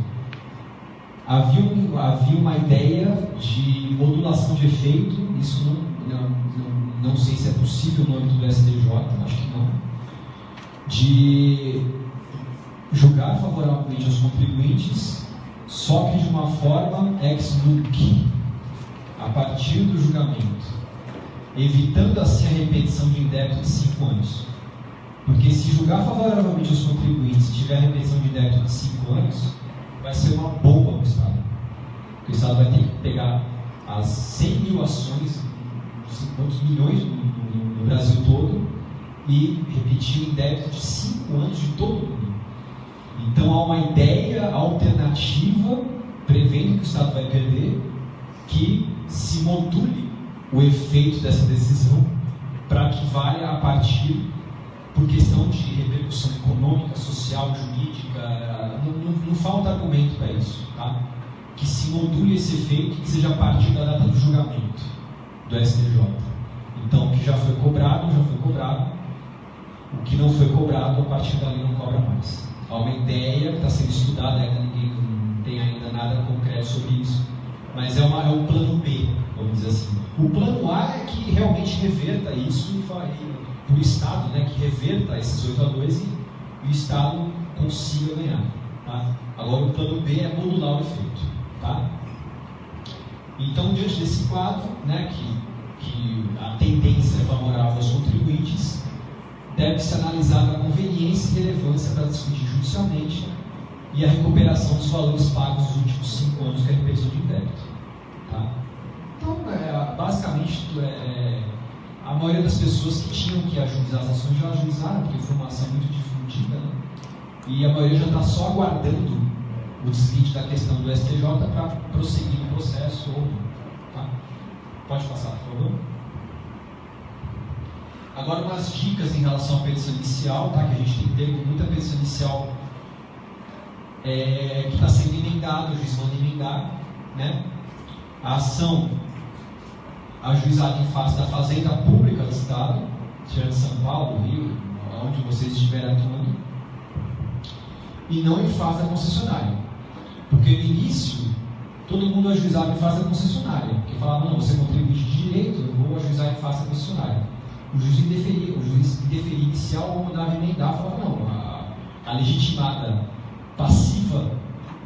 Havia uma ideia de modulação de efeito, isso não sei se é possível no âmbito do STJ, acho que não, de julgar favoravelmente aos contribuintes, só que de uma forma ex nunc, a partir do julgamento, evitando assim a repetição de débito de 5 anos. Porque se julgar favoravelmente aos contribuintes e tiver repetição de débito de 5 anos, vai ser uma bomba para o Estado. Porque o Estado vai ter que pegar as 100 mil ações, 50 milhões no Brasil todo, e repetir em débito de 5 anos de todo mundo. Então há uma ideia alternativa, prevendo que o Estado vai perder, que se module o efeito dessa decisão para que valha a partir, por questão de repercussão econômica, social, jurídica, não falta argumento para isso, tá? Que se module esse efeito e que seja a partir da data do julgamento do STJ. Então, o que já foi cobrado, o que não foi cobrado, a partir dali não cobra mais. Há uma ideia que está sendo estudada, ainda ninguém tem ainda nada concreto sobre isso, mas é um plano B, vamos dizer assim. O plano A é que realmente reverta isso para o Estado, né, que reverta esses 8-2 e o Estado consiga ganhar. Tá? Agora o plano B é modular o efeito. Tá? Então, diante desse quadro, né, que a tendência é favorável aos contribuintes, deve-se analisar a conveniência e relevância para discutir judicialmente e a recuperação dos valores pagos nos últimos 5 anos, que é a repetição de débito. Tá? Então, basicamente, a maioria das pessoas que tinham que ajuizar as ações já ajuizaram, porque foi uma ação muito difundida, né? E a maioria já está só aguardando o desvite da questão do STJ para prosseguir o processo. Tá? Pode passar, por favor. Agora, umas dicas em relação à petição inicial, tá? Que a gente tem pego muita petição inicial que está sendo emendada, o juiz manda emendar, né? A ação ajuizada em face da Fazenda Pública do Estado, seja de São Paulo, Rio, onde vocês estiverem atuando, e não em face da concessionária. Porque no início, todo mundo ajuizava em face da concessionária, porque falava, não, você contribui de direito, eu vou ajuizar em face da concessionária. O juiz indeferia inicial mandava emendar, falava, não, a legitimada passiva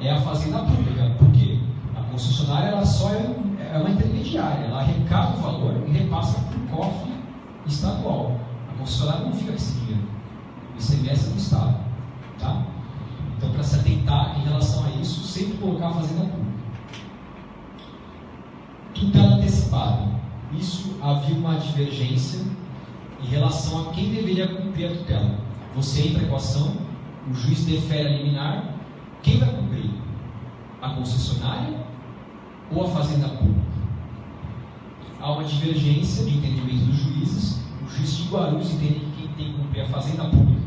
é a Fazenda Pública. Por quê? A concessionária ela só é uma intermediária, ela arrecada o valor e repassa para o cofre estadual. A concessionária não fica com esse dinheiro, o ICMS é do Estado. Tá? Então, para se atentar em relação a isso, sempre colocar a Fazenda Pública. Tutela antecipada. Isso havia uma divergência em relação a quem deveria cumprir a tutela. Você entra com a ação, o juiz defere a liminar, quem vai cumprir? A concessionária ou a Fazenda Pública? Há uma divergência de entendimento dos juízes. O juiz de Guarulhos entende que quem tem que cumprir é a Fazenda Pública,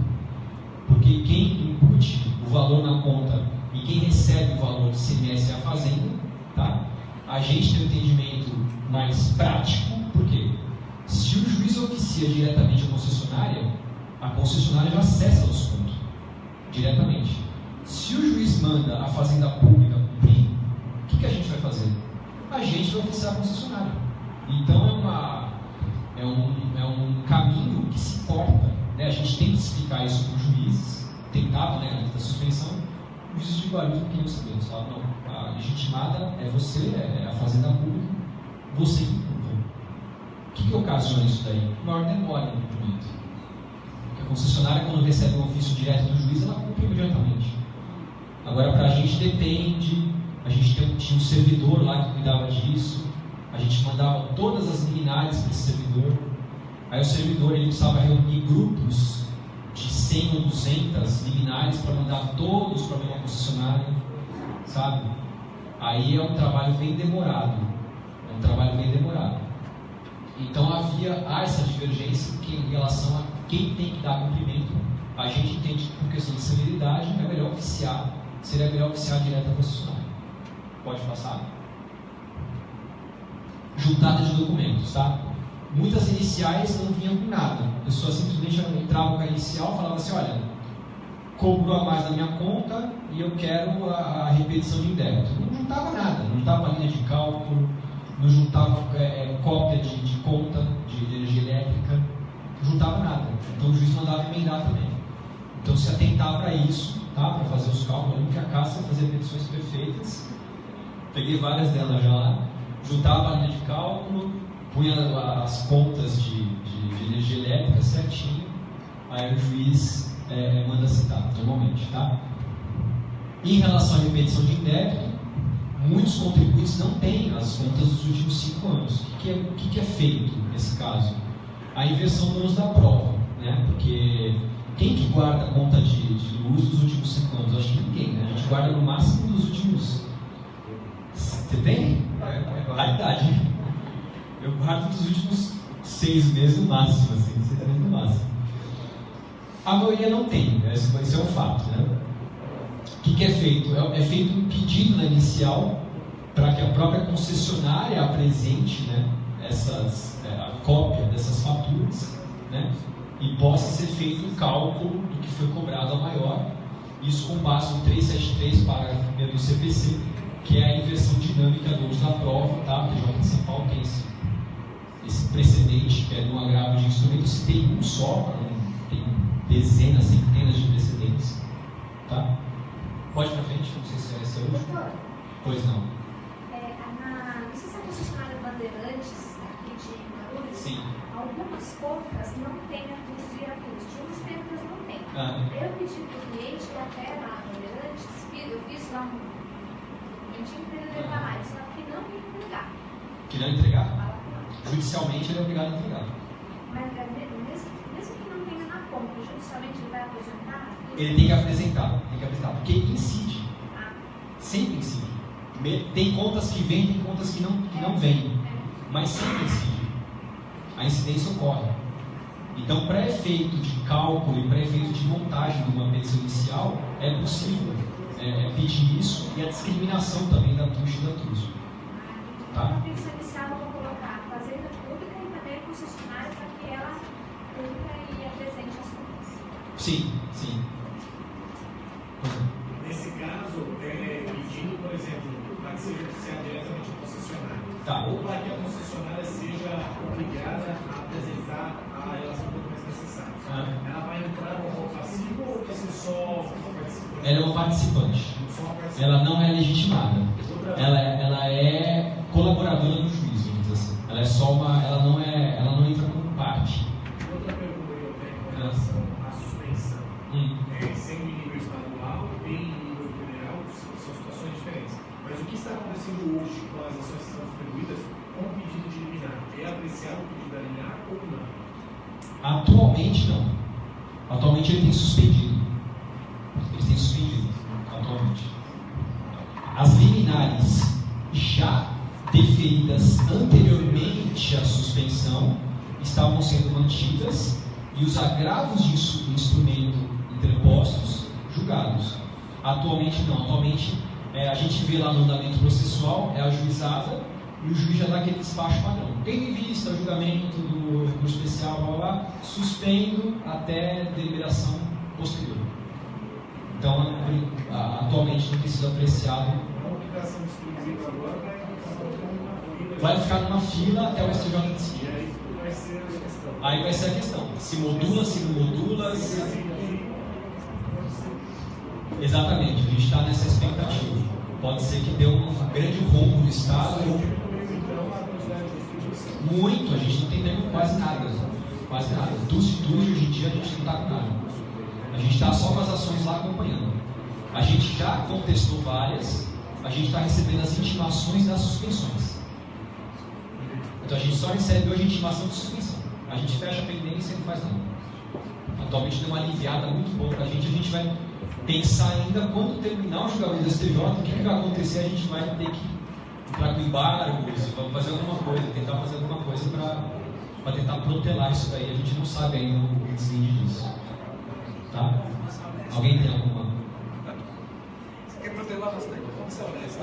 porque quem incute o valor na conta e quem recebe o valor do ICMS é a Fazenda. Tá? A gente tem um entendimento mais prático, porque se o juiz oficia diretamente a concessionária já cessa o desconto diretamente. Se o juiz manda a Fazenda Pública cumprir, o que a gente vai fazer? A gente vai oficiar a concessionária. Então é um caminho que se corta, né? A gente tem que explicar isso para os juízes, tentava, né, antes da suspensão. Os juízes de Guarulhos não queriam saber, eles falavam, não, a legitimada é você, é a Fazenda Pública, você que cumpre. O que ocasiona isso daí? Maior demora no cumprimento. Porque a concessionária, quando recebe um ofício direto do juiz, ela cumpre imediatamente. Agora, para a gente depende, a gente tinha um servidor lá que cuidava disso, a gente mandava todas as liminares para esse servidor. Aí o servidor ele precisava reunir grupos de 100 ou 200 liminares para mandar todos para a mesma concessionária, sabe? Aí é um trabalho bem demorado. Então há essa divergência, porque em relação a quem tem que dar cumprimento, a gente entende que por questão de celeridade seria melhor oficiar direto à concessionária. Pode passar? Juntada de documentos, tá? Muitas iniciais não vinham com nada. A pessoa simplesmente entrava com a inicial e falava assim, olha, cobrou a mais na minha conta e eu quero a repetição de débito. Não juntava nada, não juntava linha de cálculo, não juntava cópia de conta de energia elétrica, não juntava nada. Então o juiz mandava emendar também. Então se atentava para isso, tá? Para fazer os cálculos. Eu lembro que a Cássia fazia petições perfeitas, peguei várias delas já lá, juntava a linha de cálculo, punha as contas de energia elétrica certinho, aí o juiz manda citar, normalmente, tá? Em relação à repetição de débito, muitos contribuintes não têm as contas dos últimos 5 anos. O que é feito nesse caso? A inversão do uso da prova, né? Porque quem que guarda a conta de luz dos últimos 5 anos? Acho que ninguém, né? A gente guarda no máximo dos últimos... Você tem? Raridade. Eu guardo dos últimos 6 meses no máximo, assim, 6 meses no máximo. A maioria não tem, né? Esse é um fato, né? O que é feito? É feito um pedido na inicial para que a própria concessionária apresente, né, a cópia dessas faturas, né, e possa ser feito um cálculo do que foi cobrado a maior, isso com base no 373, parágrafo 1º do CPC, que é a inversão dinâmica do uso da prova, tá? Porque o São Paulo tem esse precedente, que é de um agravo de instrumento. Se tem um só, tem dezenas, centenas de precedentes, tá? Pode ir para frente, não sei se é esse hoje. Doutor, Pois não. não sei se a concessionária Bandeirantes, aqui de Guarulhos, Sim. algumas compras não têm a custo de acústico, outras compras não têm. Eu pedi para o cliente que até na Bandeirantes, eu fiz lá eu tinha que levar lá, só que não me entregar. Que não entregar? Fala que não. Judicialmente ele é obrigado a entregar. Mas mesmo que não tenha na compra, judicialmente ele vai apresentar? Ele tem que apresentar, porque incide. Sempre incide. Tem contas que vêm, tem contas que não vêm, mas sempre incide. A incidência ocorre. Então, para efeito de cálculo e para efeito de montagem de uma petição inicial, é possível pedir isso e a discriminação também da TUS e da TUS. Tá? A petição inicial eu vou colocar a Fazenda Pública e também a concessionária para que ela pública e apresente as contas. Sim. Nesse caso, pedindo, por exemplo, para que seja oficiado diretamente ao concessionário. Tá. Ou para que a concessionária seja obrigada a apresentar a relação de documentos necessários. Ela vai entrar como passivo ou vai ser só participante? Ela é uma participante. Só uma participante. Ela não é legitimada. Ela é colaboradora do juiz, vamos dizer assim. Ela é só ela não entra como parte. Outra pergunta que eu tenho com relação à suspensão. Sendo em nível estadual e em nível federal, são situações diferentes. Mas o que está acontecendo hoje com as ações que são distribuídas com o pedido de liminar? É apreciado o pedido da liminar ou não? Atualmente não. Atualmente ele tem suspendido. Atualmente. As liminares já deferidas anteriormente à suspensão estavam sendo mantidas e os agravos de instrumento interpostos julgados. Atualmente não. Atualmente a gente vê lá no andamento processual, é ajuizada e o juiz já dá aquele despacho padrão. Tendo em vista o julgamento do recurso especial, blá, blá, blá, suspendo até deliberação posterior. Então, atualmente não tem sido apreciado. A aplicação exclusiva agora Vai ficar numa fila até o STJ decidir. e aí vai ser a questão. Aí vai ser a questão. Se modula, se não modula. Exatamente, a gente está nessa expectativa. Pode ser que dê um grande rombo no Estado. Muito, a gente não tem tempo quase nada. Quase nada. TUS hoje em dia a gente não está com nada. A gente está só com as ações lá acompanhando. A gente já contestou várias, a gente está recebendo as intimações das suspensões. Então a gente só recebe hoje a intimação de suspensão. A gente fecha a pendência e não faz nada. Atualmente deu uma aliviada muito boa para a gente vai pensar ainda quando terminar o julgamento do STJ, o que vai acontecer, a gente vai ter que entrar com embargos, vamos fazer alguma coisa, tentar fazer alguma coisa para tentar protelar isso daí. A gente não sabe ainda o desvio disso. Tá? Alguém tem alguma? Você quer protelar bastante? Vamos ser honestos.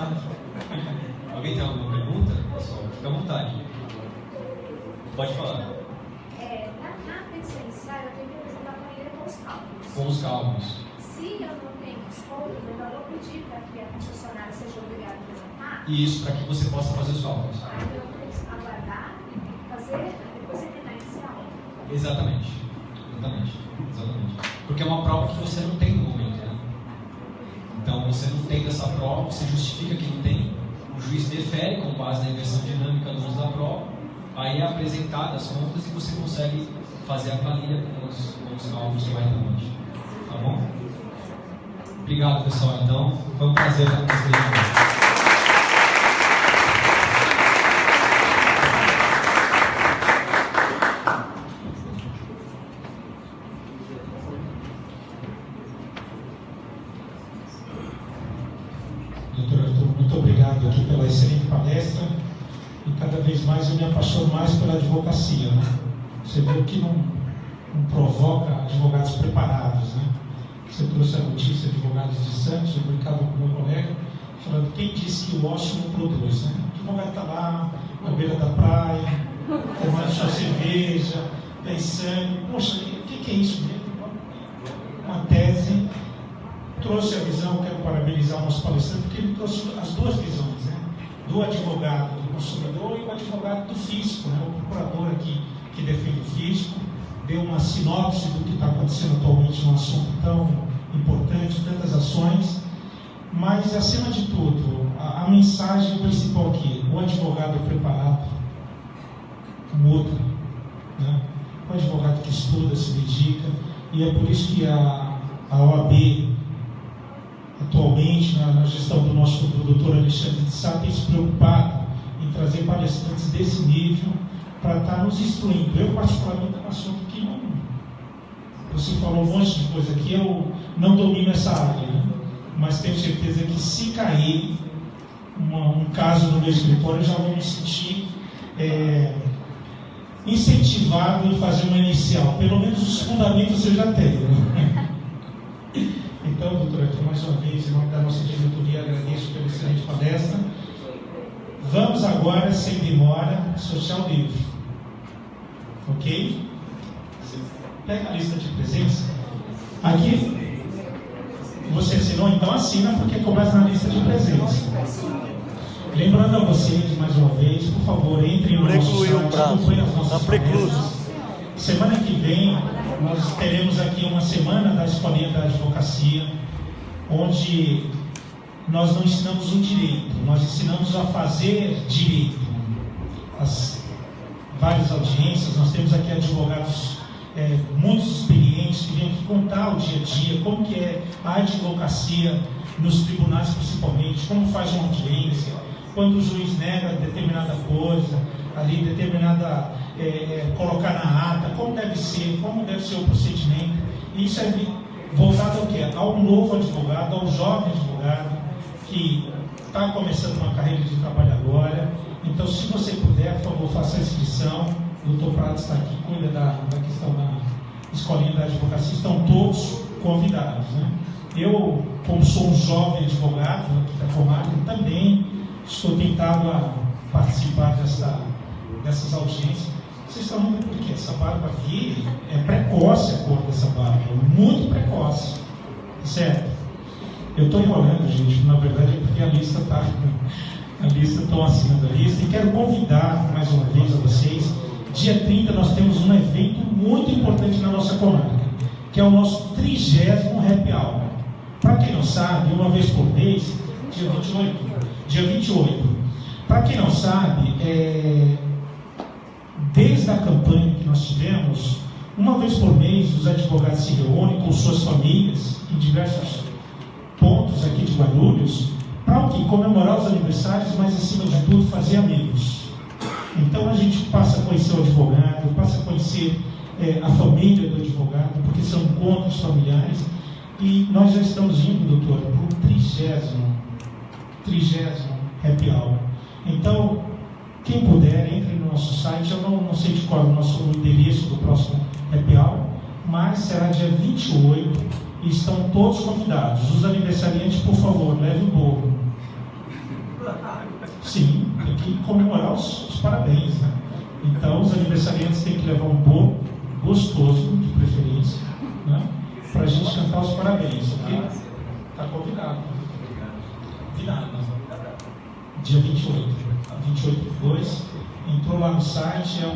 Alguém tem alguma pergunta? Pessoal, fica à vontade. Pode falar. Na petição inicial, eu tenho que apresentar a planilha com os cálculos. Com os cálculos. Se se eu não tenho desconto, eu ainda vou pedir para que a concessionária seja obrigada a apresentar. Isso, para que você possa fazer os cálculos. Aí eu tenho que aguardar e fazer, depois terminar inicial. Exatamente. Porque é uma prova que você não tem no momento, né? Então, você não tem dessa prova, você justifica que não tem, o juiz defere com base na inversão dinâmica do uso da prova, aí é apresentado as contas e você consegue fazer a planilha com os cálculos corretamente. Tá bom? Obrigado, pessoal. Então, foi um prazer estar com vocês. Muito obrigado aqui pela excelente palestra, e cada vez mais eu me apaixono mais pela advocacia, né? Você vê que não provoca advogados preparados, né? Você trouxe a notícia de advogados de Santos, eu brincava com o meu colega, falando, quem disse que o ócio não produz, né? O advogado está lá, na beira da praia, tomando sua cerveja, pensando, poxa, o que é isso mesmo? Uma tese. Trouxe a visão, quero parabenizar o nosso palestrante, porque ele trouxe as duas visões, né? Do advogado do consumidor e o advogado do fisco, né? O procurador aqui que defende o fisco, deu uma sinopse do que está acontecendo atualmente num assunto tão importante, tantas ações, mas acima de tudo, a mensagem principal aqui, o advogado preparado muda, né? O advogado que estuda, se dedica, e é por isso que a OAB atualmente, na gestão do doutor Alexandre de Sá, tem se preocupado em trazer palestrantes desse nível para estar nos instruindo. Eu, particularmente, é um assunto que não... Você falou um monte de coisa aqui, eu não domino essa área, né? Mas tenho certeza que se cair um caso no meu escritório, eu já vou me sentir incentivado em fazer uma inicial. Pelo menos os fundamentos eu já tenho. Então, doutora, aqui mais uma vez, em nome da nossa diretoria, agradeço pela excelente palestra. Vamos agora, sem demora, sortear o livro. Ok? Pega a lista de presença. Aqui, você assinou, então assina, porque começa na lista de presença. Lembrando a vocês, mais uma vez, por favor, entrem no nosso site, acompanhem as nossas palestras. Semana que vem, nós teremos aqui uma semana da Escolinha da Advocacia, onde nós não ensinamos o direito, nós ensinamos a fazer direito. As várias audiências, nós temos aqui advogados muito experientes que vêm aqui contar o dia a dia, como que é a advocacia nos tribunais principalmente, como faz uma audiência, quando o juiz nega determinada coisa, ali determinada, colocar na ata, como deve ser o procedimento. E isso é voltado ao quê? Ao novo advogado, ao jovem advogado que está começando uma carreira de trabalho agora. Então, se você puder, por favor, faça a inscrição. O doutor Prado está aqui, cuida da questão da Escolinha da Advocacia. Estão todos convidados, né? Eu, como sou um jovem advogado aqui da comarca, também estou tentado a participar dessas audiências. Vocês estão vendo por quê? Essa barba aqui é precoce, a cor dessa barba, muito precoce, certo? Eu estou enrolando, gente, na verdade é porque a lista estão acima da lista, e quero convidar mais uma vez a vocês. Dia 30 nós temos um evento muito importante na nossa comarca, que é o nosso 30º Happy Hour. Para quem não sabe, uma vez por mês, dia 28. Para quem não sabe, desde a campanha que nós tivemos, uma vez por mês os advogados se reúnem com suas famílias em diversos pontos aqui de Guarulhos, para o quê? Comemorar os aniversários, mas acima de tudo fazer amigos. Então a gente passa a conhecer o advogado, passa a conhecer a família do advogado, porque são encontros familiares, e nós já estamos indo, doutora, para o 30º Happy Hour. Então, quem puder, entre no nosso site. Eu não sei de qual é o nosso endereço do próximo Happy Hour, mas será dia 28 e estão todos convidados. Os aniversariantes, por favor, leve o bolo. Sim, tem que comemorar os parabéns, né? Então, os aniversariantes têm que levar um bolo gostoso, de preferência, né? para a gente cantar os parabéns, ok? Está convidado. Convidado. Dia 28/2. Entrou lá no site, é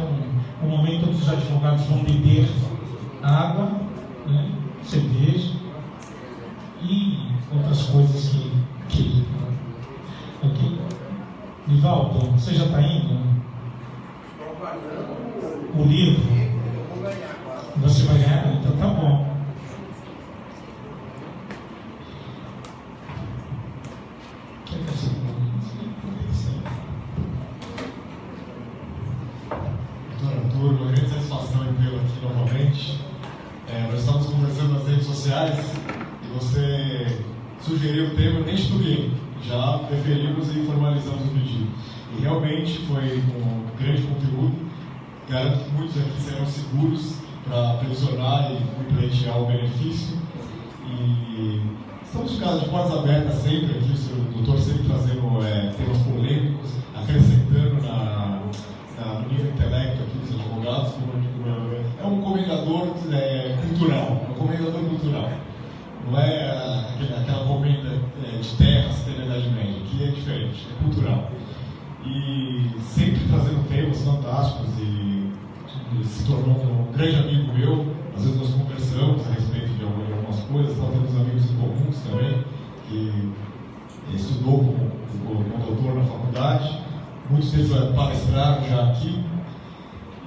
um momento onde os advogados vão beber água, né, cerveja e outras coisas que ok? Nivaldo, você já está indo? O livro? Você vai ganhar? Então tá bom. Doutor, uma grande satisfação em vê-lo aqui novamente. Nós estávamos conversando nas redes sociais e você sugeriu o tema, eu nem estudei, já preferimos e formalizamos o pedido. E realmente foi um grande conteúdo. Garanto que muitos aqui serão seguros para pressionar e pleitear o benefício. E estamos de casa de portas abertas sempre aqui, o doutor sempre trazendo temas polêmicos, acrescentando no nível intelecto aqui dos advogados. É um comendador cultural, Não é aquela comenda de terras da Idade Média, que é diferente, é cultural. E sempre trazendo temas fantásticos e se tornou um grande amigo meu. Às vezes nós conversamos a respeito de algumas coisas, nós temos amigos em comuns também, que estudou como doutor na faculdade, muitos deles palestraram já aqui,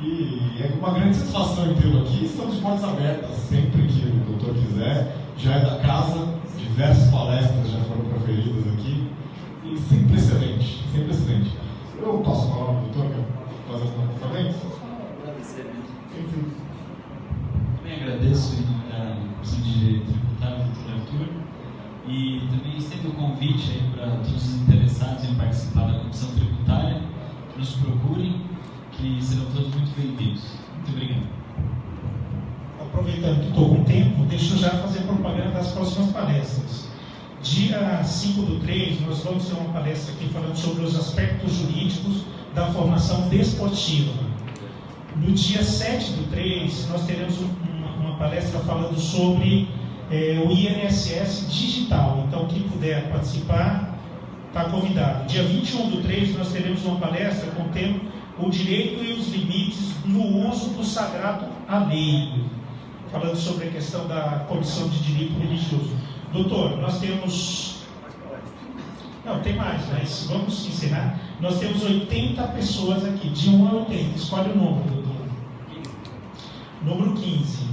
e é uma grande satisfação em tê-lo aqui. Estamos de portas abertas, sempre que o doutor quiser, já é da casa, diversas palestras já foram proferidas aqui, e sempre excelente, sempre excelente. Eu passo a palavra ao doutor para fazer algum apontamento? Também agradeço em nome da Comissão de Direito Tributário, doutor Arthur, e também estendo o convite aí para todos os interessados em participar da Comissão Tributária, que nos procurem, que serão todos muito bem-vindos. Muito obrigado. Aproveitando que estou com tempo, deixa eu já fazer propaganda das próximas palestras. Dia 5/3, nós vamos ter uma palestra aqui falando sobre os aspectos jurídicos da formação desportiva. No dia 7/3, nós teremos uma palestra falando sobre o INSS digital. Então, quem puder participar, está convidado. Dia 21/3, nós teremos uma palestra com o tema O Direito e os Limites no Uso do Sagrado Alheio, falando sobre a questão da Comissão de Direito Religioso. Doutor, nós temos... Não, tem mais, mas vamos encerrar. Nós temos 80 pessoas aqui, de 1 a 80. Escolhe o número, doutor. Número 15.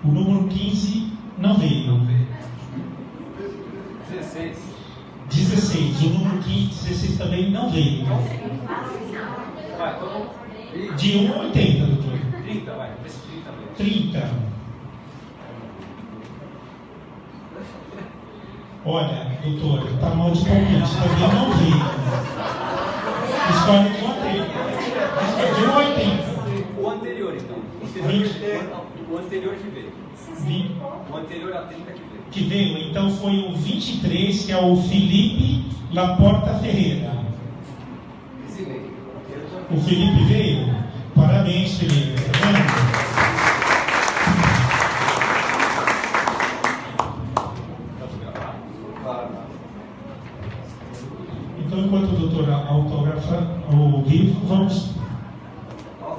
O número 15 não veio. 16. O número 15, 16 também não veio. De 1 a 80, doutor. 30, vai. 30. Olha, doutor, está mal de palpite, também não veio. Escolhe de 1 a 30. De 1 a 80. O anterior, então. 20. O anterior que veio. 20. O anterior a 30 que veio. Que veio, então foi o 23, que é o Felipe Laporta Ferreira. O Felipe veio? Parabéns, Felipe. Tá vendo? Então, enquanto o doutor autografa o livro, vamos.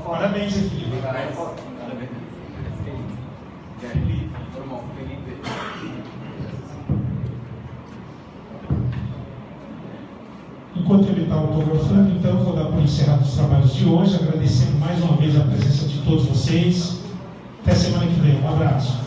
Parabéns, Felipe. Enquanto ele está autografando, então, eu vou dar por encerrado os trabalhos de hoje, agradecendo mais uma vez a presença de todos vocês. Até semana que vem. Um abraço.